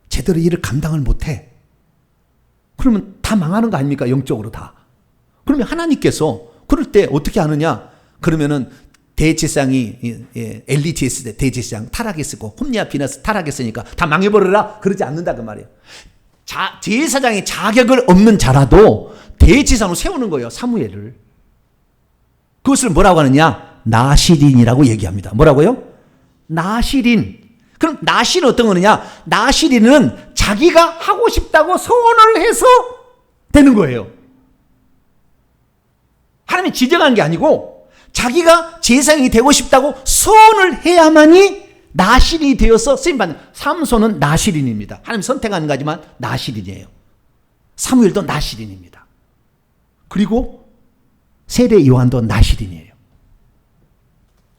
제대로 일을 감당을 못해. 그러면 다 망하는 거 아닙니까? 영적으로 다. 그러면 하나님께서 그럴 때 어떻게 하느냐? 그러면은 대제사장이 엘리 대제사장 타락했고 홈리아 비나스 타락했으니까 다 망해버려라 그러지 않는다 그 말이에요. 제사장이 자격을 없는 자라도 대제사장으로 세우는 거예요. 사무엘을. 그것을 뭐라고 하느냐? 나시린이라고 얘기합니다. 뭐라고요? 나시린. 그럼 나시린 어떤 거느냐? 나시린은 자기가 하고 싶다고 소원을 해서 되는 거예요. 하나님이 지정한 게 아니고 자기가 제사장이 되고 싶다고 소원을 해야만이 나시린이 되어서 쓰임받는. 삼손은 나시린입니다. 하나님 선택하는 거지만 나시린이에요. 사무엘도 나시린입니다. 그리고 세례 요한도 나시린이에요.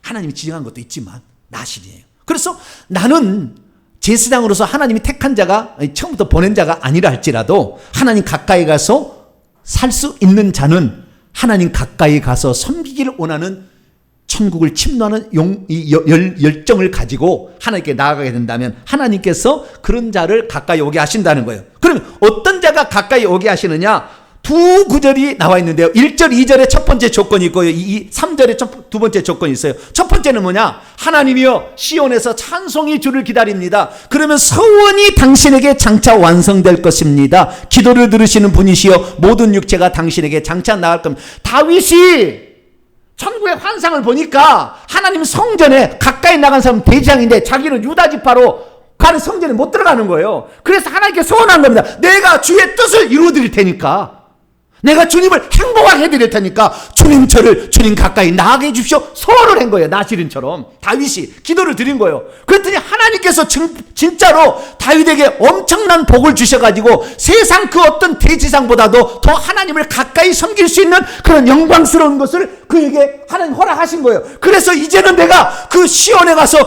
하나님이 지정한 것도 있지만 나시린이에요. 그래서 나는 제사장으로서 하나님이 택한 자가 처음부터 보낸 자가 아니라 할지라도 하나님 가까이 가서 살 수 있는 자는 하나님 가까이 가서 섬기기를 원하는 천국을 침노하는 열정을 가지고 하나님께 나아가게 된다면 하나님께서 그런 자를 가까이 오게 하신다는 거예요. 그럼 어떤 자가 가까이 오게 하시느냐? 두 구절이 나와 있는데요. 1절, 2절에 첫 번째 조건이 있고요. 3절에 두 번째 조건이 있어요. 첫 번째는 뭐냐? 하나님이여 시온에서 찬송이 주를 기다립니다. 그러면 서원이 당신에게 장차 완성될 것입니다. 기도를 들으시는 분이시여 모든 육체가 당신에게 장차 나갈 겁니다. 다윗이 천국의 환상을 보니까 하나님 성전에 가까이 나간 사람은 대장인데 자기는 유다 지파로 가는 성전에 못 들어가는 거예요. 그래서 하나님께 소원한 겁니다. 내가 주의 뜻을 이루어드릴 테니까, 내가 주님을 행복하게 해드릴 테니까 주님 가까이 나가게 해주십시오. 소원을 한 거예요. 나시린처럼 다윗이 기도를 드린 거예요. 그랬더니 하나님께서 진짜로 다윗에게 엄청난 복을 주셔가지고 세상 그 어떤 대지상보다도 더 하나님을 가까이 섬길 수 있는 그런 영광스러운 것을 그에게 하나님 허락하신 거예요. 그래서 이제는 내가 그 시온에 가서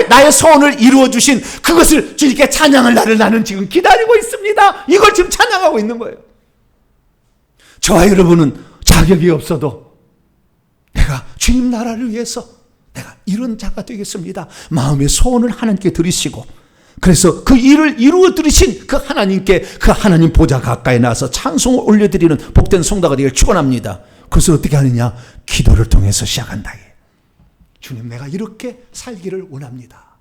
나의 소원을 이루어주신 그것을 주님께 찬양할 날을 나는 지금 기다리고 있습니다. 이걸 지금 찬양하고 있는 거예요. 저와 여러분은 자격이 없어도 내가 주님 나라를 위해서 내가 이런 자가 되겠습니다. 마음의 소원을 하나님께 드리시고, 그래서 그 일을 이루어 드리신 그 하나님께 그 하나님 보좌 가까이 나와서 찬송을 올려드리는 복된 성도가 되기를 축원합니다. 그래서 어떻게 하느냐? 기도를 통해서 시작한다. 주님, 내가 이렇게 살기를 원합니다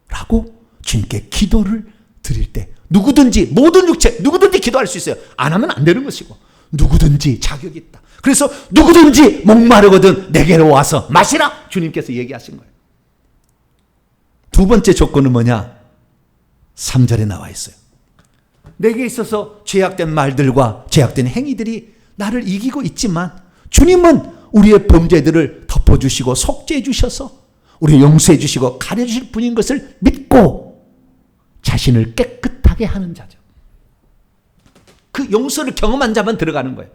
라고 주님께 기도를 드릴 때 누구든지, 모든 육체 누구든지 기도할 수 있어요. 안 하면 안 되는 것이고 누구든지 자격이 있다. 그래서 누구든지 목마르거든 내게로 와서 마시라 주님께서 얘기하신 거예요. 두 번째 조건은 뭐냐? 3절에 나와 있어요. 내게 있어서 죄악된 말들과 죄악된 행위들이 나를 이기고 있지만 주님은 우리의 범죄들을 덮어주시고 속죄해 주셔서 우리 용서해 주시고 가려주실 분인 것을 믿고 자신을 깨끗하게 하는 자죠. 그 용서를 경험한 자만 들어가는 거예요.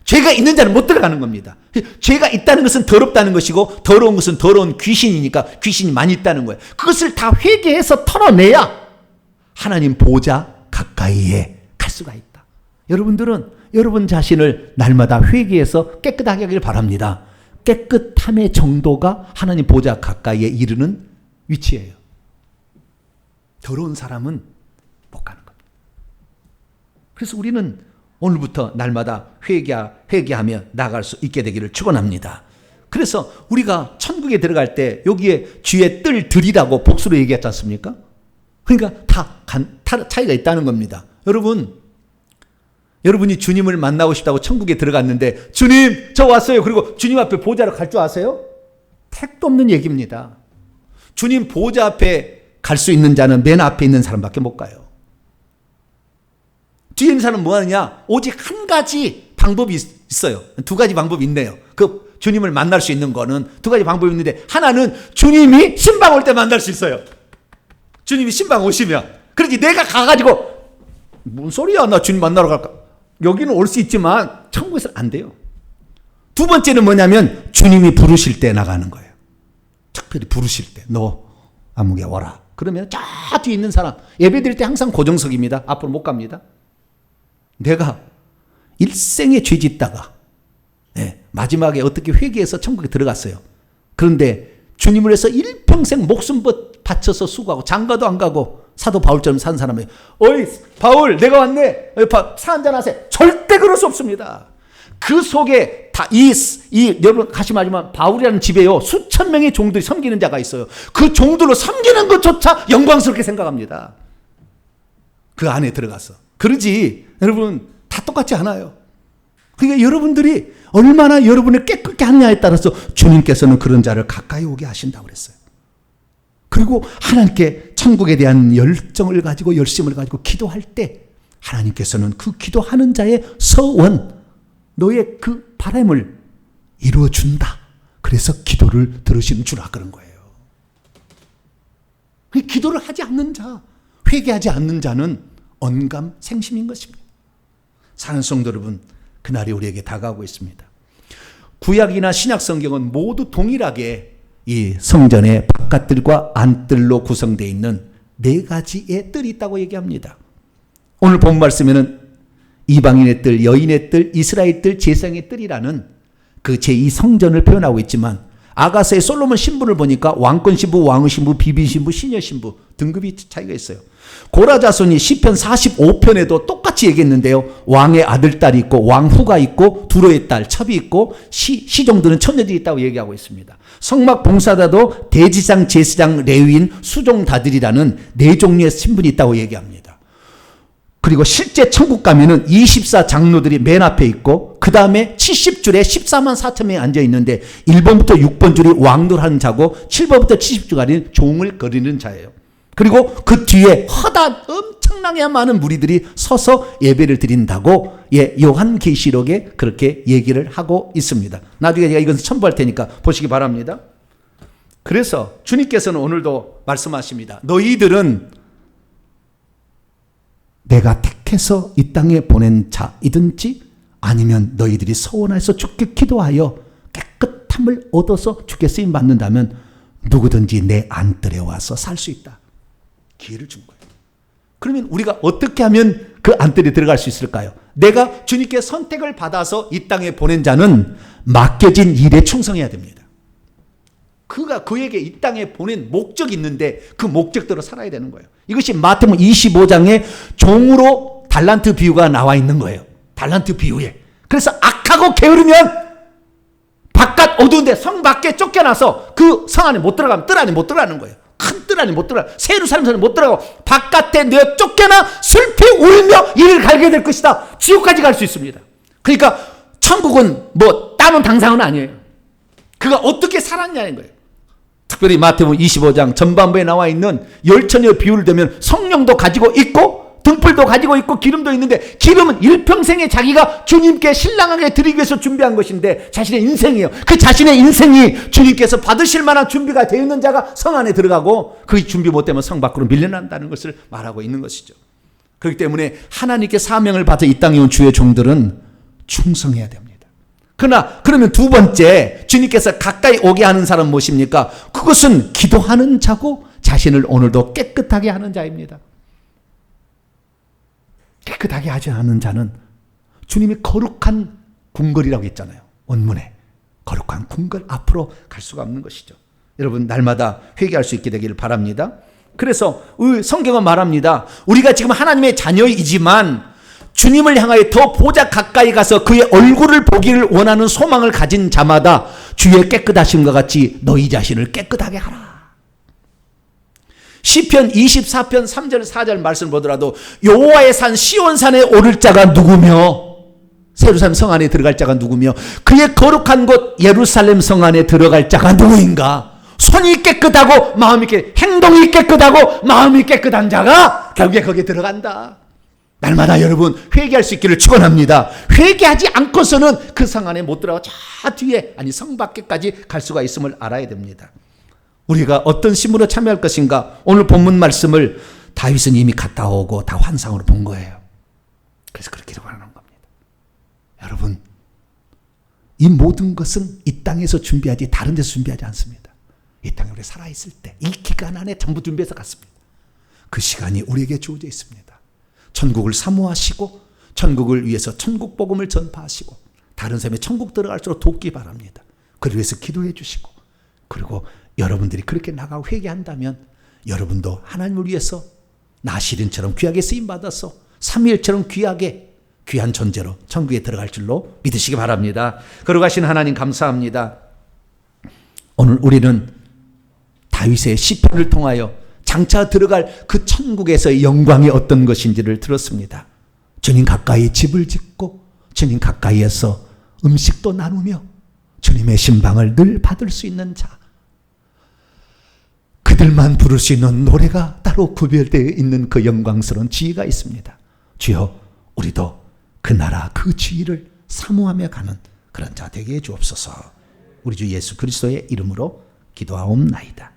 죄가 있는 자는 못 들어가는 겁니다. 죄가 있다는 것은 더럽다는 것이고 더러운 것은 더러운 귀신이니까 귀신이 많이 있다는 거예요. 그것을 다 회개해서 털어내야 하나님 보좌 가까이에 갈 수가 있다. 여러분들은 여러분 자신을 날마다 회개해서 깨끗하게 하길 바랍니다. 깨끗함의 정도가 하나님 보좌 가까이에 이르는 위치예요. 더러운 사람은 못 가는 겁니다. 그래서 우리는 오늘부터 날마다 회개하며 나아갈 수 있게 되기를 축원합니다. 그래서 우리가 천국에 들어갈 때 여기에 주의 뜰들이라고 복수로 얘기했지 않습니까? 그러니까 다 차이가 있다는 겁니다. 여러분이 주님을 만나고 싶다고 천국에 들어갔는데 주님 저 왔어요. 그리고 주님 앞에 보좌로 갈 줄 아세요? 택도 없는 얘기입니다. 주님 보좌 앞에 갈 수 있는 자는 맨 앞에 있는 사람밖에 못 가요. 뒤에 있는 사람은 뭐 하느냐? 오직 한 가지 방법이 있어요. 두 가지 방법이 있네요. 그 주님을 만날 수 있는 거는 두 가지 방법이 있는데 하나는 주님이 신방 올 때 만날 수 있어요. 주님이 신방 오시면. 그러지 내가 가가지고 뭔 소리야 나 주님 만나러 갈까? 여기는 올 수 있지만 천국에서는 안 돼요. 두 번째는 뭐냐면 주님이 부르실 때 나가는 거예요. 특별히 부르실 때 너 아무개 와라. 그러면 저 뒤에 있는 사람 예배 드릴 때 항상 고정석입니다. 앞으로 못 갑니다. 내가 일생에 죄 짓다가 마지막에 어떻게 회개해서 천국에 들어갔어요. 그런데 주님을 위해서 일평생 목숨 바쳐서 수고하고 장가도 안 가고 사도 바울처럼 산 사람이 어이 바울 내가 왔네 차 한잔 하세요. 절대 그럴 수 없습니다. 그 속에 다 여러분 가시마지만 바울이라는 집에요 수천 명의 종들이 섬기는 자가 있어요. 그 종들로 섬기는 것조차 영광스럽게 생각합니다. 그 안에 들어가서 그러지 여러분 다 똑같지 않아요. 그러니까 여러분들이 얼마나 여러분을 깨끗게 하느냐에 따라서 주님께서는 그런 자를 가까이 오게 하신다고 그랬어요. 그리고 하나님께 천국에 대한 열정을 가지고 열심을 가지고 기도할 때 하나님께서는 그 기도하는 자의 서원 너의 그 바람을 이루어준다. 그래서 기도를 들으시는 주라 그런 거예요. 기도를 하지 않는 자, 회개하지 않는 자는 언감생심인 것입니다. 사랑하는 성도 여러분, 그날이 우리에게 다가오고 있습니다. 구약이나 신약 성경은 모두 동일하게 이 성전의 바깥들과 안뜰로 구성되어 있는 네 가지의 뜰이 있다고 얘기합니다. 오늘 본 말씀에는 이방인의 뜰, 여인의 뜰, 이스라엘 뜰, 제사장의 뜰이라는 그 제2 성전을 표현하고 있지만 아가서의 솔로몬 신부를 보니까 왕권 신부, 왕의 신부, 비비 신부, 시녀 신부 등급이 차이가 있어요. 고라자손이 시편 45편에도 똑같이 얘기했는데요. 왕의 아들, 딸이 있고 왕후가 있고 두로의 딸, 첩이 있고 시종들은 처녀들이 있다고 얘기하고 있습니다. 성막 봉사자도 대지상, 제사장, 레위인, 수종다들이라는 네 종류의 신분이 있다고 얘기합니다. 그리고 실제 천국 가면은 24 장로들이 맨 앞에 있고 그 다음에 70줄에 14만 4천 명이 앉아 있는데 1번부터 6번 줄이 왕들하는 자고 7번부터 70줄까지는 종을 거리는 자예요. 그리고 그 뒤에 허다 엄청나게 많은 무리들이 서서 예배를 드린다고 요한계시록에 그렇게 얘기를 하고 있습니다. 나중에 제가 이것을 첨부할 테니까 보시기 바랍니다. 그래서 주님께서는 오늘도 말씀하십니다. 너희들은 내가 택해서 이 땅에 보낸 자이든지 아니면 너희들이 서원해서 주께 기도하여 깨끗함을 얻어서 주께 쓰임 받는다면 누구든지 내 안뜰에 와서 살 수 있다. 기회를 준 거예요. 그러면 우리가 어떻게 하면 그 안뜰에 들어갈 수 있을까요? 내가 주님께 선택을 받아서 이 땅에 보낸 자는 맡겨진 일에 충성해야 됩니다. 그가 그에게 이 땅에 보낸 목적이 있는데 그 목적대로 살아야 되는 거예요. 이것이 마태복음 25장에 종으로 달란트 비유가 나와 있는 거예요. 달란트 비유에. 그래서 악하고 게으르면 바깥 어두운데 성 밖에 쫓겨나서 그 성 안에 못 들어가면 뜰 안에 못 들어가는 거예요. 큰 뜰 안에 못 들어가. 새 예루살렘 성에 못 들어가고 바깥에 내어 쫓겨나 슬피 울며 이를 갈게 될 것이다. 지옥까지 갈 수 있습니다. 그러니까 천국은 뭐 남은 당상은 아니에요. 그가 어떻게 살았냐는 거예요. 특별히 마태복음 25장 전반부에 나와 있는 열처녀 비유를 들면 성령도 가지고 있고 등불도 가지고 있고 기름도 있는데, 기름은 일평생에 자기가 주님께 신랑하게 드리기 위해서 준비한 것인데 자신의 인생이에요. 그 자신의 인생이 주님께서 받으실 만한 준비가 되어 있는 자가 성 안에 들어가고, 그 준비 못되면 성 밖으로 밀려난다는 것을 말하고 있는 것이죠. 그렇기 때문에 하나님께 사명을 받아 이 땅에 온 주의 종들은 충성해야 됩니다. 그러면 두 번째, 주님께서 가까이 오게 하는 사람 무엇입니까? 그것은 기도하는 자고 자신을 오늘도 깨끗하게 하는 자입니다. 깨끗하게 하지 않은 자는 주님이 거룩한 궁궐이라고 했잖아요. 원문에 거룩한 궁궐 앞으로 갈 수가 없는 것이죠. 여러분, 날마다 회개할 수 있게 되기를 바랍니다. 그래서 성경은 말합니다. 우리가 지금 하나님의 자녀이지만 주님을 향하여 더 보자 가까이 가서 그의 얼굴을 보기를 원하는 소망을 가진 자마다 주의 깨끗하심과 같이 너희 자신을 깨끗하게 하라. 시편 24편 3절 4절 말씀을 보더라도 여호와의 산 시온산에 오를 자가 누구며, 예루살렘 성 안에 들어갈 자가 누구며, 그의 거룩한 곳 예루살렘 성 안에 들어갈 자가 누구인가? 손이 깨끗하고 마음이 행동이 깨끗하고 마음이 깨끗한 자가 결국에 거기에 들어간다. 날마다 여러분 회개할 수 있기를 축원합니다. 회개하지 않고서는 그 성 안에 못 들어가 저 뒤에, 아니 성 밖에까지 갈 수가 있음을 알아야 됩니다. 우리가 어떤 신문으로 참여할 것인가? 오늘 본문 말씀을 다윗은 이미 갔다 오고 다 환상으로 본 거예요. 그래서 그렇게 기록하는 겁니다. 여러분, 이 모든 것은 이 땅에서 준비하지 다른 데서 준비하지 않습니다. 이 땅에 우리 살아있을 때 이 기간 안에 전부 준비해서 갔습니다. 그 시간이 우리에게 주어져 있습니다. 천국을 사모하시고 천국을 위해서 천국 복음을 전파하시고 다른 사람이 천국 들어갈수록 돕기 바랍니다. 그를 위해서 기도해 주시고, 그리고 여러분들이 그렇게 나가고 회개한다면 여러분도 하나님을 위해서 나시린처럼 귀하게 쓰임받아서 삼위일처럼 귀하게 귀한 존재로 천국에 들어갈 줄로 믿으시기 바랍니다. 거룩하신 하나님 감사합니다. 오늘 우리는 다윗의 시편을 통하여 장차 들어갈 그 천국에서의 영광이 어떤 것인지를 들었습니다. 주님 가까이 집을 짓고 주님 가까이에서 음식도 나누며 주님의 신방을 늘 받을 수 있는 자, 그들만 부를 수 있는 노래가 따로 구별되어 있는 그 영광스러운 지위가 있습니다. 주여, 우리도 그 나라 그 지위를 사모하며 가는 그런 자 되게 해 주옵소서. 우리 주 예수 그리스도의 이름으로 기도하옵나이다.